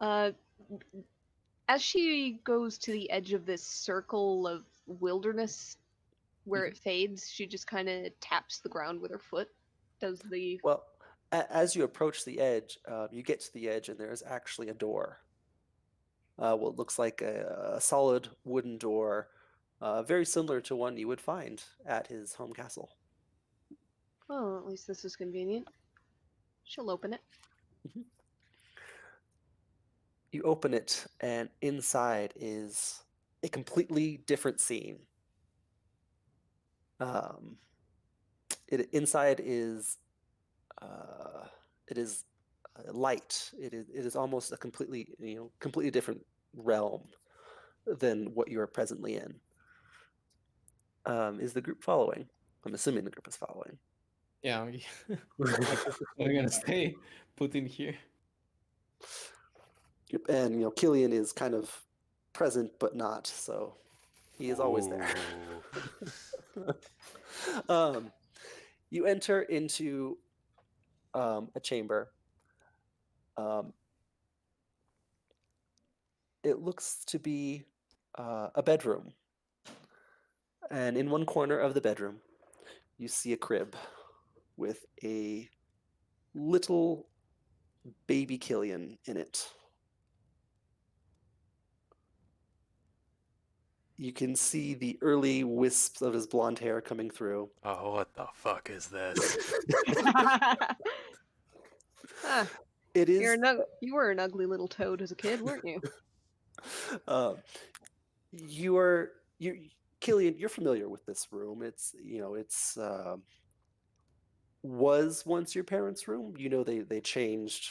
Uh, as she goes to the edge of this circle of wilderness where it fades, she just kind of taps the ground with her foot. Does the Well, as you approach the edge, you get to the edge and there is actually a door. What looks like a solid wooden door, very similar to one you would find at his home castle. well, at least this is convenient. She'll open it. You open it, and inside is a completely different scene. Inside is it is light. It is almost a completely different realm than what you are presently in. Is the group following? I'm assuming the group is following. Yeah, we're gonna stay put in here. Yep, and Killian is kind of present but not, so he is always there. You enter into a chamber. It looks to be a bedroom. And in one corner of the bedroom, you see a crib with a little baby Killian in it. You can see the early wisps of his blonde hair coming through. Oh, what the fuck is this? Ah, It is. you were an ugly little toad as a kid, weren't you? Killian, you're familiar with this room. It's was once your parents' room. They changed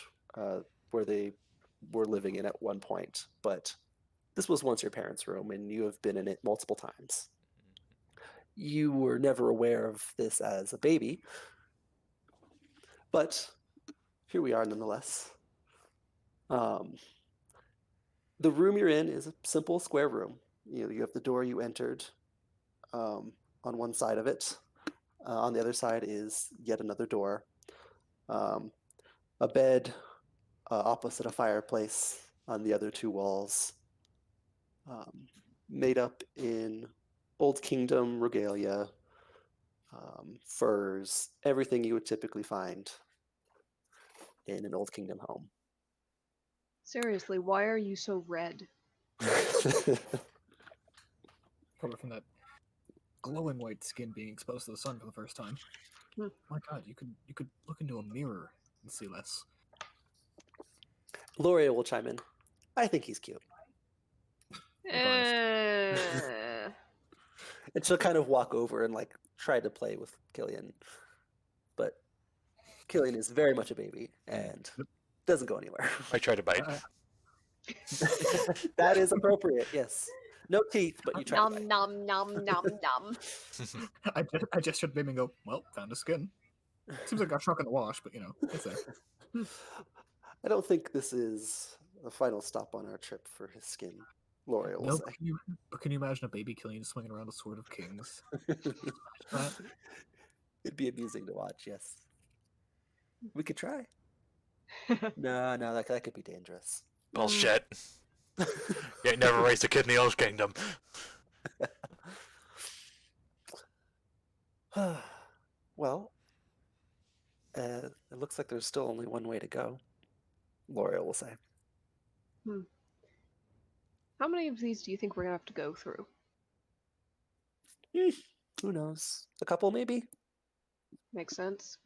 where they were living in at one point, but this was once your parents' room, and you have been in it multiple times. You were never aware of this as a baby, but here we are nonetheless. The room you're in is a simple square room. You have the door you entered on one side of it. On the other side is yet another door. A bed opposite a fireplace on the other two walls. Made up in Old Kingdom regalia, furs, everything you would typically find in an Old Kingdom home. Seriously, why are you so red? Probably from that glowing white skin being exposed to the sun for the first time. Hmm. My God, you could look into a mirror and see less. Loria will chime in. I think he's cute. Eh. And she'll kind of walk over and try to play with Killian. But Killian is very much a baby and doesn't go anywhere. I try to bite. That is appropriate, yes. No teeth, but you try to bite. Nom nom nom nom nom. I gestured at the baby and go, well, found a skin. Seems like I got shrunk in the wash, but it's there. I don't think this is the final stop on our trip for his skin, Loria will No, say. but can you imagine a baby Killian swinging around a sword of kings? It'd be amusing to watch, yes. We could try. No, that could be dangerous. Bullshit. You ain't never raised a kid in the Old Kingdom. Well, it looks like there's still only one way to go, Loria will say. How many of these do you think we're gonna have to go through? Who knows? A couple, maybe? Makes sense.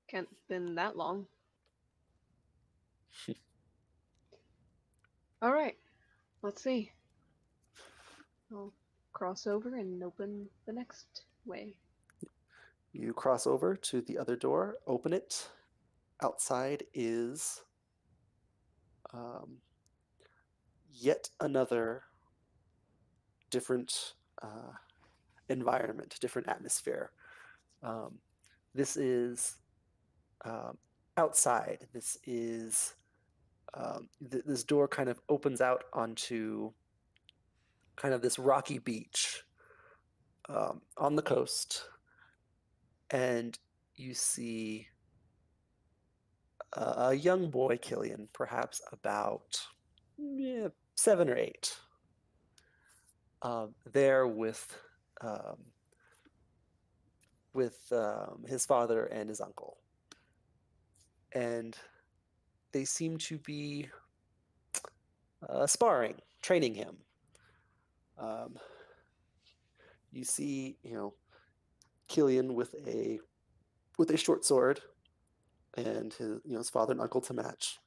Can't been that long. All right. Let's see. I'll cross over and open the next way. You cross over to the other door, open it. Outside is yet another different environment, different atmosphere. This is outside. This is this door kind of opens out onto kind of this rocky beach on the coast, and you see a young boy, Killian, perhaps about 7 or 8, there with his father and his uncle, and they seem to be sparring, training him. You see, Killian with a short sword, and his father and uncle to match,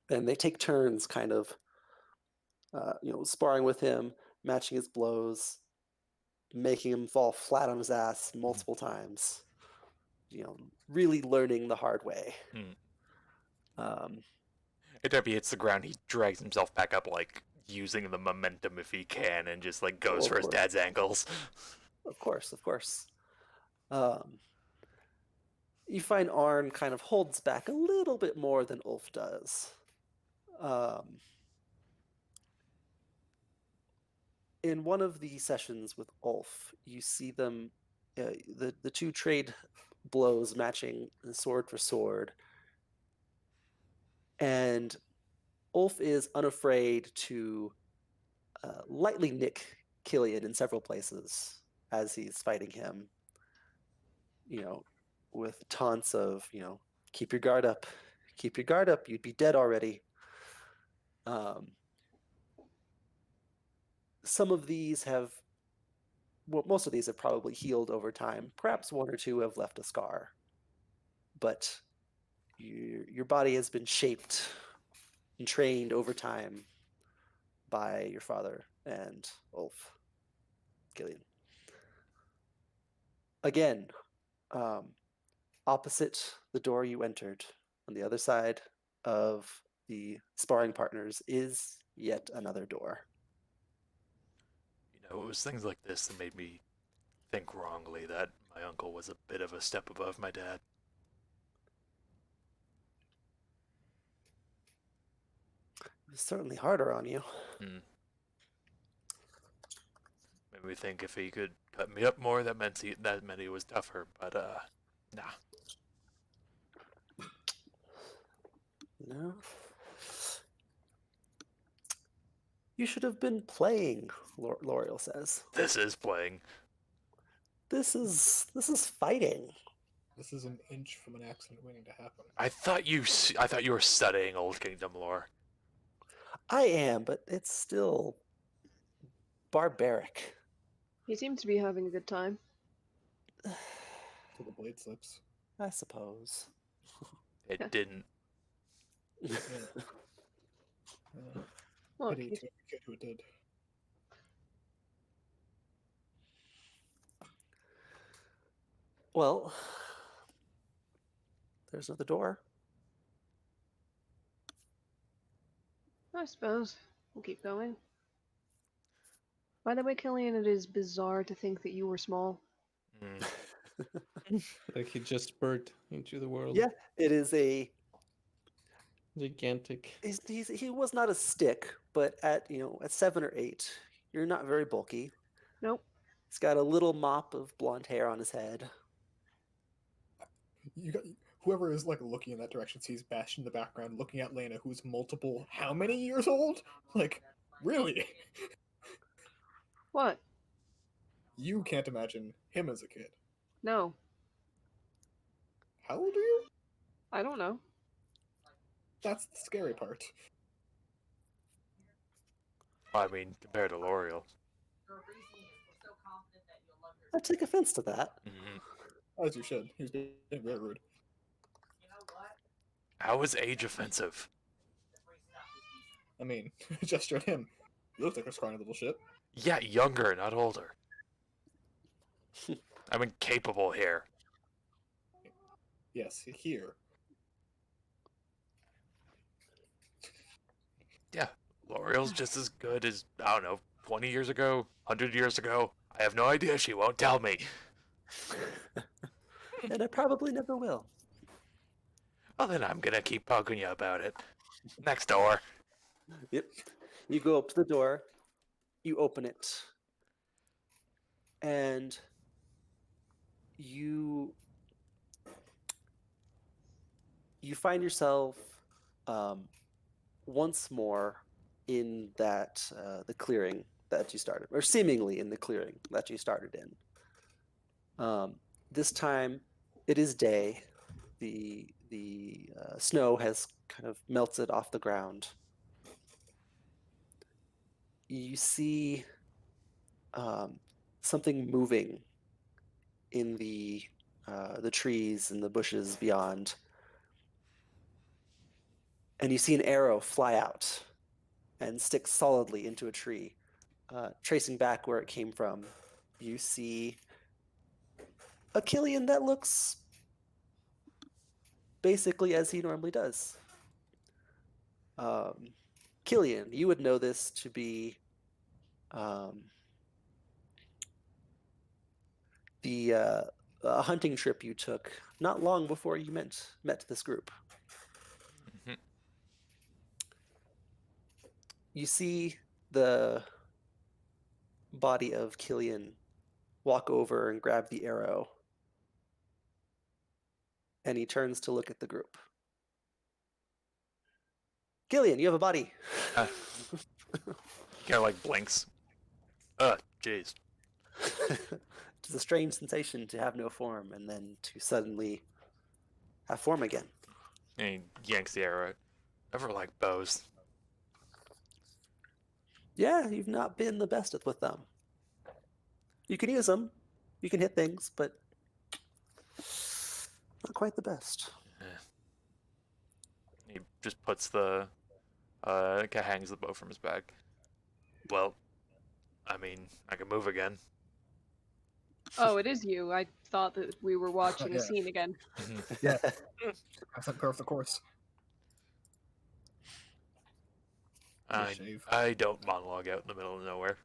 and they take turns, kind of, sparring with him, matching his blows, making him fall flat on his ass multiple times. Really learning the hard way. Every time he hits the ground, he drags himself back up, like using the momentum if he can, and just like goes for his dad's ankles. Of course. You find Arn kind of holds back a little bit more than Ulf does. In one of the sessions with Ulf, you see them, the two trade blows, matching sword for sword, and Ulf is unafraid to lightly nick Killian in several places as he's fighting him, with taunts of, keep your guard up, you'd be dead already. Some of these have, most of these have probably healed over time. Perhaps 1 or 2 have left a scar. But your body has been shaped and trained over time by your father and Ulf, Killian. Again, opposite the door you entered, on the other side of the sparring partners, is yet another door. It was things like this that made me think wrongly that my uncle was a bit of a step above my dad. It was certainly harder on you. Made me think if he could cut me up more, that meant he was tougher. But nah. No. You should have been playing, L'Oreal says. This is playing. This is fighting. This is an inch from an accident waiting to happen. I thought you were studying Old Kingdom lore. I am, but it's still barbaric. He seems to be having a good time. Till the blade slips. I suppose. It didn't. Look, Pity to the kid who did. Well, there's another door. I suppose we'll keep going. By the way, Killian, it is bizarre to think that you were small. Like he just burst into the world. Yeah, it is a Gigantic. he was not a stick, but at 7 or 8, you're not very bulky. Nope. He's got a little mop of blonde hair on his head. You got whoever is like looking in that direction sees Bash in the background looking at Lena, who's multiple how many years old? Like, really? What? You can't imagine him as a kid. No. How old are you? I don't know. That's the scary part. I mean, compared to L'Oreal. I take offense to that. As you should. He was being very rude. How is age offensive? I mean, gesture at him. You look like a scrawny little shit. Yeah, younger, not older. I mean, capable here. Yes, here. Yeah, L'Oreal's just as good as, I don't know, 20 years ago, 100 years ago. I have no idea, she won't tell me. And I probably never will. Well, then I'm gonna keep poking you about it. Next door. Yep. You go up to the door, you open it, and you find yourself once more in that the clearing that you started, or seemingly in the clearing that you started in. This time, it is day. The snow has kind of melted off the ground. You see something moving in the trees and the bushes beyond, and you see an arrow fly out and stick solidly into a tree, tracing back where it came from. You see a Killian that looks basically as he normally does. Killian, you would know this to be the hunting trip you took not long before you met this group. Mhm. You see the body of Killian walk over and grab the arrow, and he turns to look at the group. Killian, you have a body. Kind of like blinks. Jeez. It's a strange sensation to have no form and then to suddenly have form again. And he yanks the arrow out. Never liked bows. Yeah, you've not been the best with them. You can use them, you can hit things, but not quite the best. He just puts the, hangs the bow from his bag. Well, I mean, I can move again. Oh, it is you. I thought that we were watching Yeah. a scene again. Yeah. I sent per the course. I, Shave. I don't monologue out in the middle of nowhere.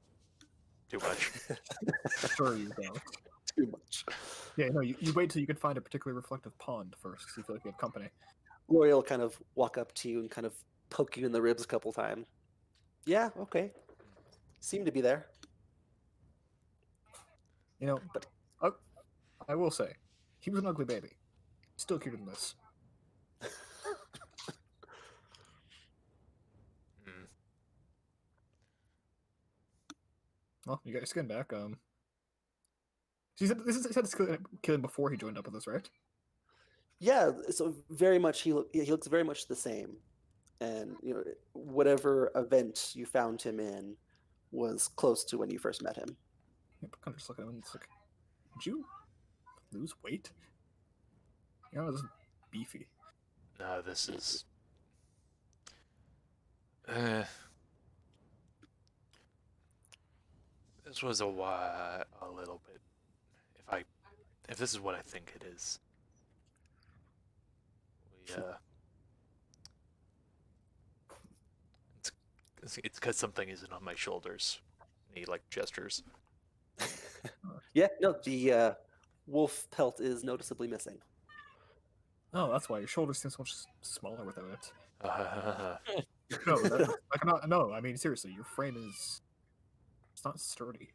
Too much. Sure you don't. Too much. Yeah, no, you wait till you can find a particularly reflective pond first, so you feel like you have company. Lori will kind of walk up to you and kind of poke you in the ribs a couple times. Yeah, okay. Seem to be there. You know, but I will say, he was an ugly baby. Still cuter than this. Mm. Well, you got your skin back. So you said this is killing before he joined up with us, right? Yeah, so very much he looks very much the same, and you know whatever event you found him in was close to when you first met him. Yeah, but kind of just look at him and it's like, did you lose weight? You know, this is beefy. No, this is. This was a little bit. If this is what I think it is, it's because something isn't on my shoulders. And he like gestures. Yeah, no, the wolf pelt is noticeably missing. Oh, that's why your shoulders seem so much smaller without it. Uh, No, no. I mean, seriously, your frame is—it's not sturdy.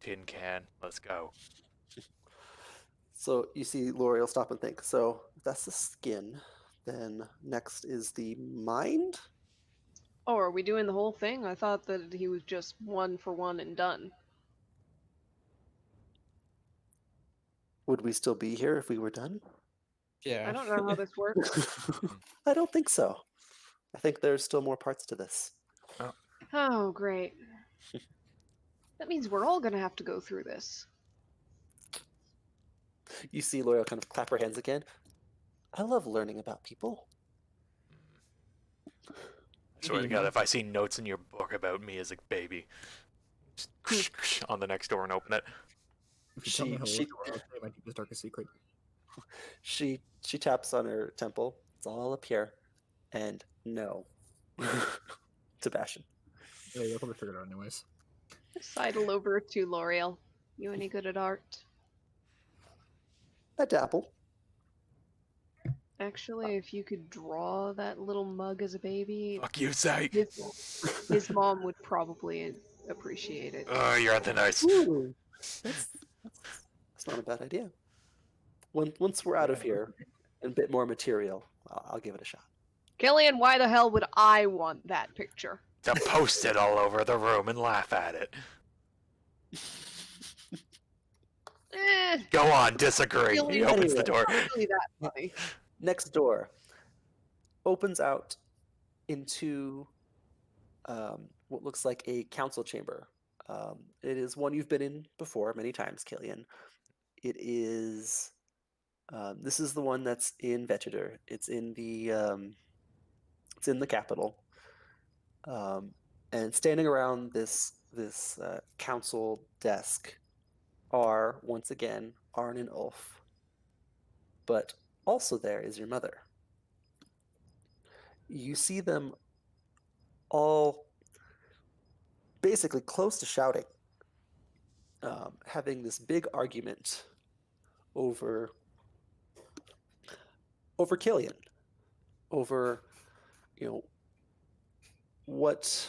Tin can. Let's go. So you see Lori will stop and think. So if that's the skin, then next is the mind? Oh, are we doing the whole thing? I thought that he was just one for one and done. Would we still be here if we were done? Yeah. I don't know how this works. I don't think so. I think there's still more parts to this. Oh, great. That means we're all gonna have to go through this. You see L'Oreal kind of clap her hands again. I love learning about people. I swear to God, if I see notes in your book about me as a baby, just on the next door and open it. If you tell me how She- old you are, I'll tell you my deepest, darkest secret. She taps on her temple. It's all up here, and no, to Bastion. Yeah, you'll probably figure it out anyways. Sidle over to L'Oreal. You any good at art? I dabble. Actually, if you could draw that little mug as a baby, Fuck you, Zach. his mom would probably appreciate it. Oh, you're at the nice. Ooh, that's not a bad idea. Once we're out of here and a bit more material, I'll give it a shot. Killian, why the hell would I want that picture? To post it all over the room and laugh at it. Go on, disagree. He Really? opens the door. Not really that funny. Next door opens out into what looks like a council chamber. It is one you've been in before many times, Killian. It is. This is the one that's in Vetudur. It's in the capital. And standing around this council desk are once again Arn and Ulf. But also there is your mother. You see them all basically close to shouting, having this big argument over Killian, over what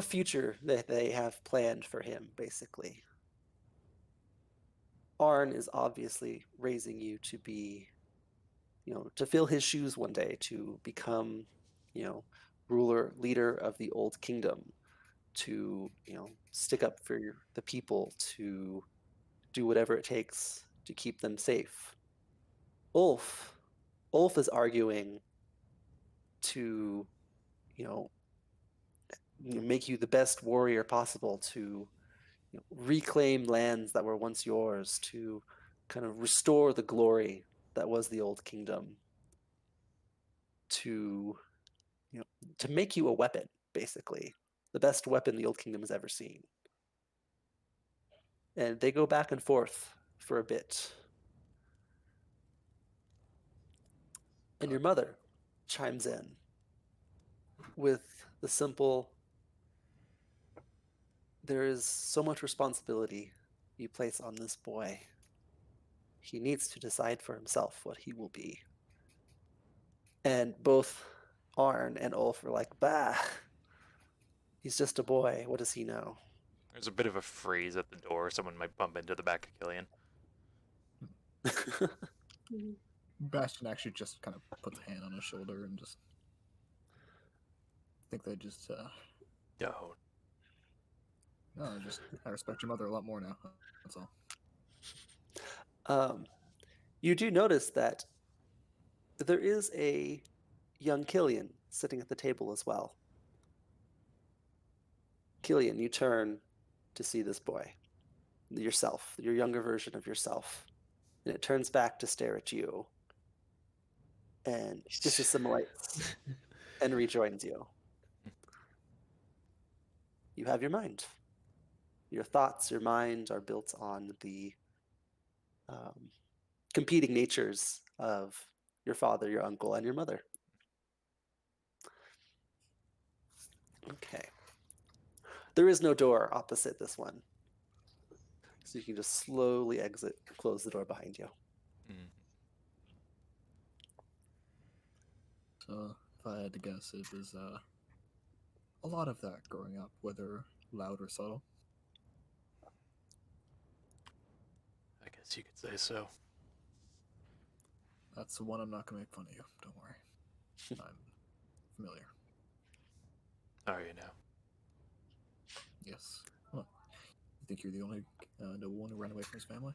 future that they have planned for him, basically. Arn is obviously raising you to be, to fill his shoes one day, to become, leader of the Old Kingdom, to, stick up for the people, to do whatever it takes to keep them safe. Ulf is arguing to, make you the best warrior possible, to reclaim lands that were once yours, to kind of restore the glory that was the Old Kingdom, to make you a weapon, basically, the best weapon the Old Kingdom has ever seen. And they go back and forth for a bit. And your mother chimes in with the simple, there is so much responsibility you place on this boy. He needs to decide for himself what he will be. And both Arn and Ulf are like, bah, he's just a boy. What does he know? There's a bit of a freeze at the door. Someone might bump into the back of Killian. Bastion actually just kind of puts a hand on his shoulder and just. I think they just. Don't. No, I respect your mother a lot more now. That's all. You do notice that there is a young Killian sitting at the table as well. Killian, you turn to see this boy, yourself, your younger version of yourself, and it turns back to stare at you, and disassimilates and rejoins you. You have your mind. Your thoughts, your mind are built on the competing natures of your father, your uncle, and your mother. Okay. There is no door opposite this one. So you can just slowly exit, close the door behind you. So, if I had to guess, it was a lot of that growing up, whether loud or subtle. I guess you could say so. That's the one I'm not going to make fun of you. Don't worry. I'm familiar. Are you now? Yes. Huh. You think you're the only noble one who ran away from his family?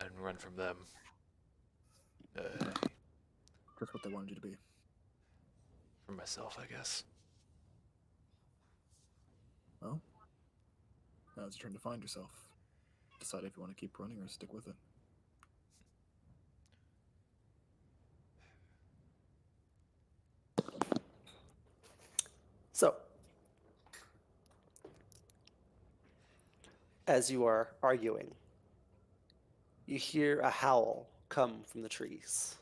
I didn't run from them. just what they wanted you to be. For myself, I guess. Well, now it's your turn to find yourself. Decide if you want to keep running or stick with it. So, as you are arguing, you hear a howl come from the trees.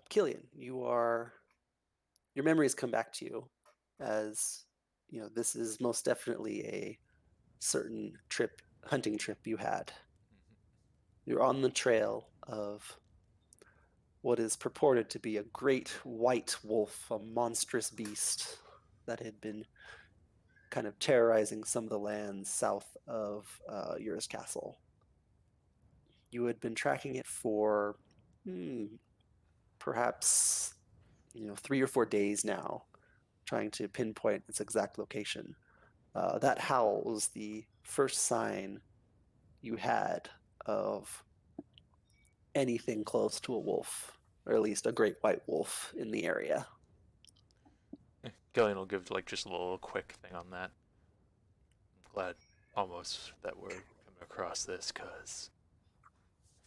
Killian, your memories come back to you as this is most definitely a certain hunting trip you had. You're on the trail of what is purported to be a great white wolf, a monstrous beast that had been kind of terrorizing some of the lands south of Eurus Castle. You had been tracking it for perhaps 3 or 4 days now, trying to pinpoint its exact location. That howl was the first sign you had of anything close to a wolf, or at least a great white wolf in the area. Gillian will give like just a little quick thing on that. I'm glad almost that we're coming across this, because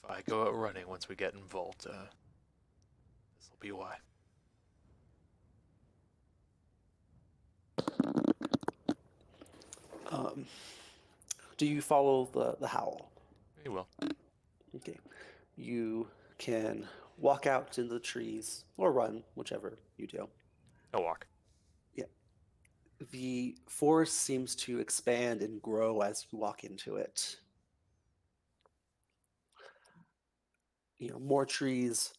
if I go out running once we get involved, this will be why. Do you follow the howl? You will. Okay. You can walk out into the trees or run, whichever you do. I'll walk. Yeah. The forest seems to expand and grow as you walk into it. More trees,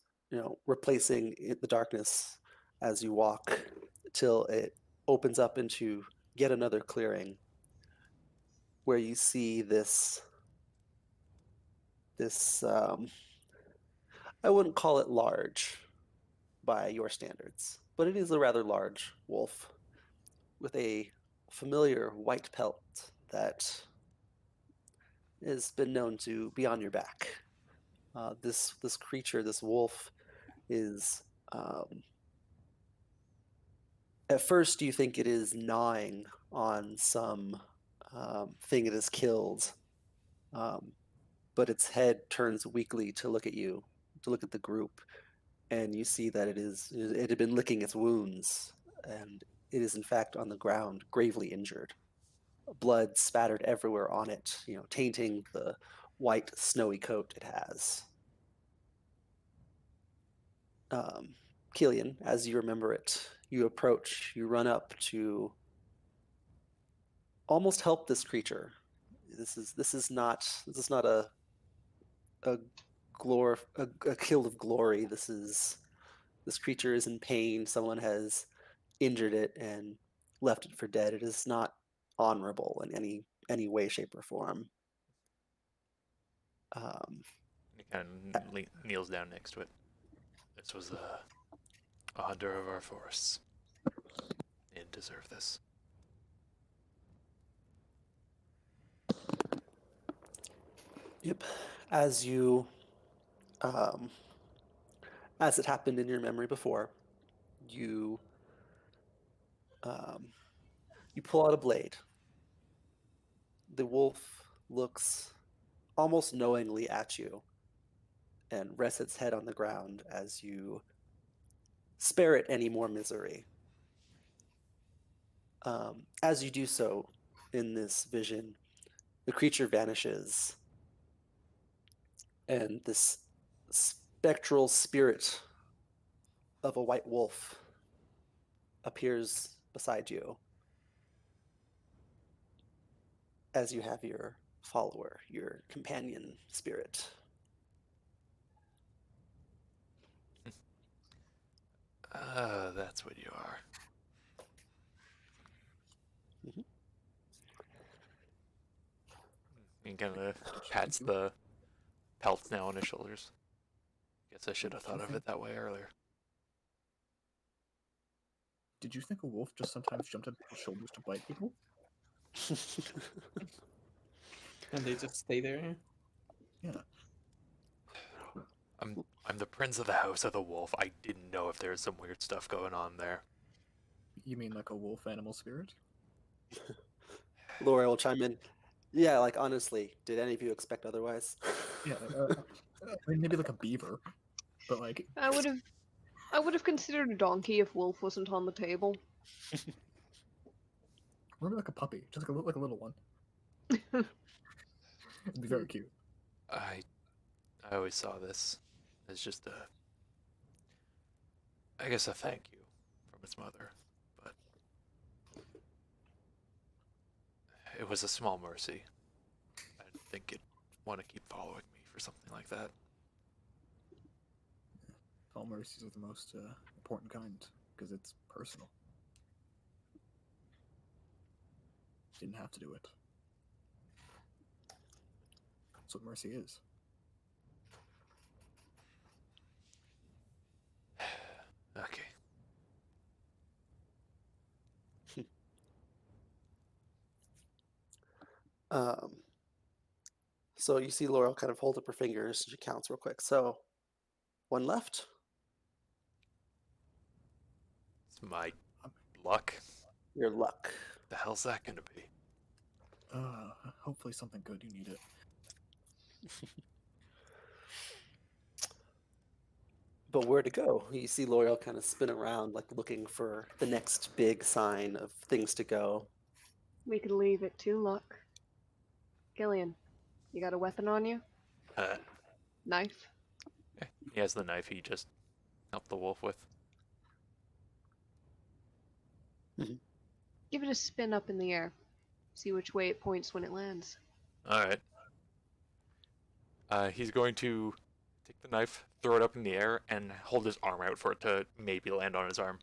replacing the darkness as you walk till it opens up into yet another clearing where you see this I wouldn't call it large by your standards, but it is a rather large wolf with a familiar white pelt that has been known to be on your back. This creature, this wolf, is at first you think it is gnawing on some thing it has killed, but its head turns weakly to look at you, to look at the group, and you see that it had been licking its wounds, and it is in fact on the ground, gravely injured. Blood spattered everywhere on it, tainting the white snowy coat it has. Killian, as you remember it, you approach, you run up to almost help this creature. This is not a kill of glory. This creature is in pain. Someone has injured it and left it for dead. It is not honorable in any way, shape, or form. He kind of kneels down next to it. This was a hunter of our forests. He didn't deserve this. Yep. As it happened in your memory before, you pull out a blade. The wolf looks almost knowingly at you and rests its head on the ground as you spare it any more misery. As you do so, in this vision, the creature vanishes, and this spectral spirit of a white wolf appears beside you as you have your follower, your companion spirit. That's what you are. Mhm. He kind of pats the pelt now on his shoulders. Guess I should have thought of it that way earlier. Did you think a wolf just sometimes jumped on people's shoulders to bite people? And they just stay there. Yeah. I'm the prince of the House of the Wolf. I didn't know if there was some weird stuff going on there. You mean like a wolf animal spirit? Laura will chime in. Yeah, like honestly, did any of you expect otherwise? Yeah, I mean maybe like a beaver, but like I would have considered a donkey if wolf wasn't on the table. or maybe like a puppy, just like a little one. It'd be very cute. I always saw this as just I guess a thank you from its mother, but it was a small mercy. I didn't think it'd want to keep following me for something like that. All mercies are the most important kind because it's personal. Didn't have to do it. That's what mercy is. Okay. So you see Laurel kind of hold up her fingers and she counts real quick. So, one left. It's my luck. Your luck. The hell's that gonna be? Hopefully something good. You need it. But where to go? You see L'Oreal kind of spin around, like looking for the next big sign of things to go. We could leave it to luck. Gillian, you got a weapon on you? Knife? He has the knife he just helped the wolf with. Give it a spin up in the air. See which way it points when it lands. Alright. He's going to take the knife, throw it up in the air, and hold his arm out for it to maybe land on his arm.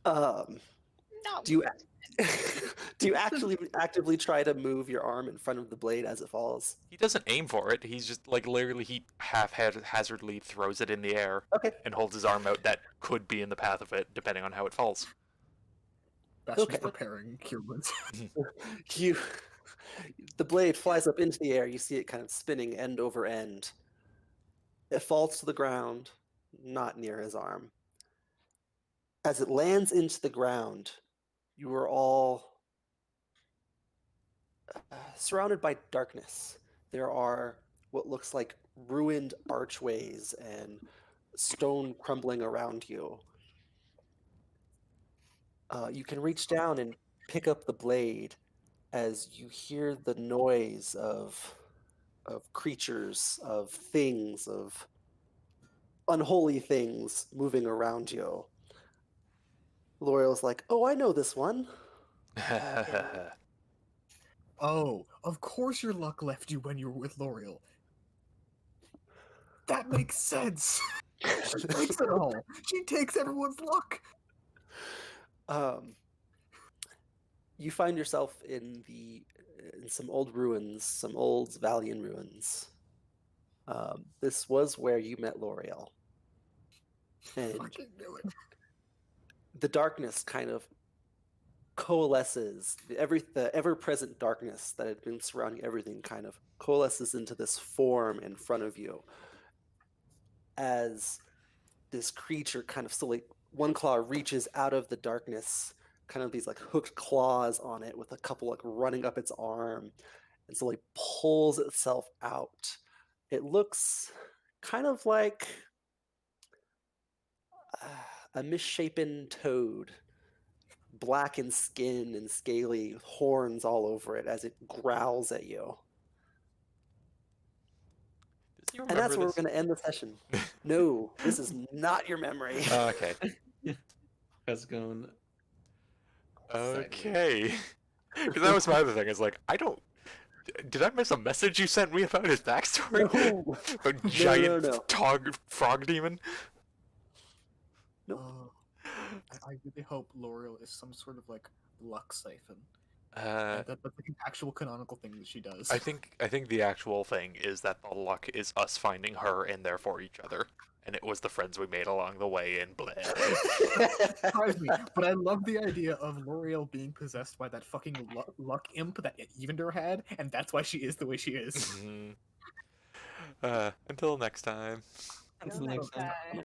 No. Do you actually actively try to move your arm in front of the blade as it falls? He doesn't aim for it. He's just like literally he haphazardly throws it in the air Okay. and holds his arm out that could be in the path of it, depending on how it falls. Bastion's Okay. preparing cure wounds. The blade flies up into the air. You see it kind of spinning end over end. It falls to the ground, not near his arm. As it lands into the ground, you are all surrounded by darkness. There are what looks like ruined archways and stone crumbling around you. You can reach down and pick up the blade as you hear the noise of creatures, of things, of unholy things moving around you. L'Oreal's like, "Oh, I know this one." Oh, of course your luck left you when you were with L'Oreal. That makes sense. She takes it all. She takes everyone's luck. You find yourself in some old ruins, some old Valian ruins. This was where you met L'Oreal. And Fucking knew it. the darkness kind of coalesces. The ever-present darkness that had been surrounding everything kind of coalesces into this form in front of you. As this creature kind of slowly, one claw reaches out of the darkness, kind of these like hooked claws on it with a couple like running up its arm, and slowly pulls itself out. It looks kind of like a misshapen toad, black in skin and scaly, with horns all over it as it growls at you. Does he And that's remember where this? we're going to end the session. No, this is not your memory. Okay. How's it going? Okay. Because that was my other thing. Is like, did I miss a message you sent me about his backstory? No. About No, giant no. frog demon? Nope. I really hope L'Oreal is some sort of like luck siphon. Uh, That's like an actual canonical thing that she does. I think the actual thing is that the luck is us finding her and therefore each other, and it was the friends we made along the way, and blah. Surprised me, but I love the idea of L'Oreal being possessed by that fucking luck imp that Evander had, and that's why she is the way she is. Mhm. Until next time. Until next time.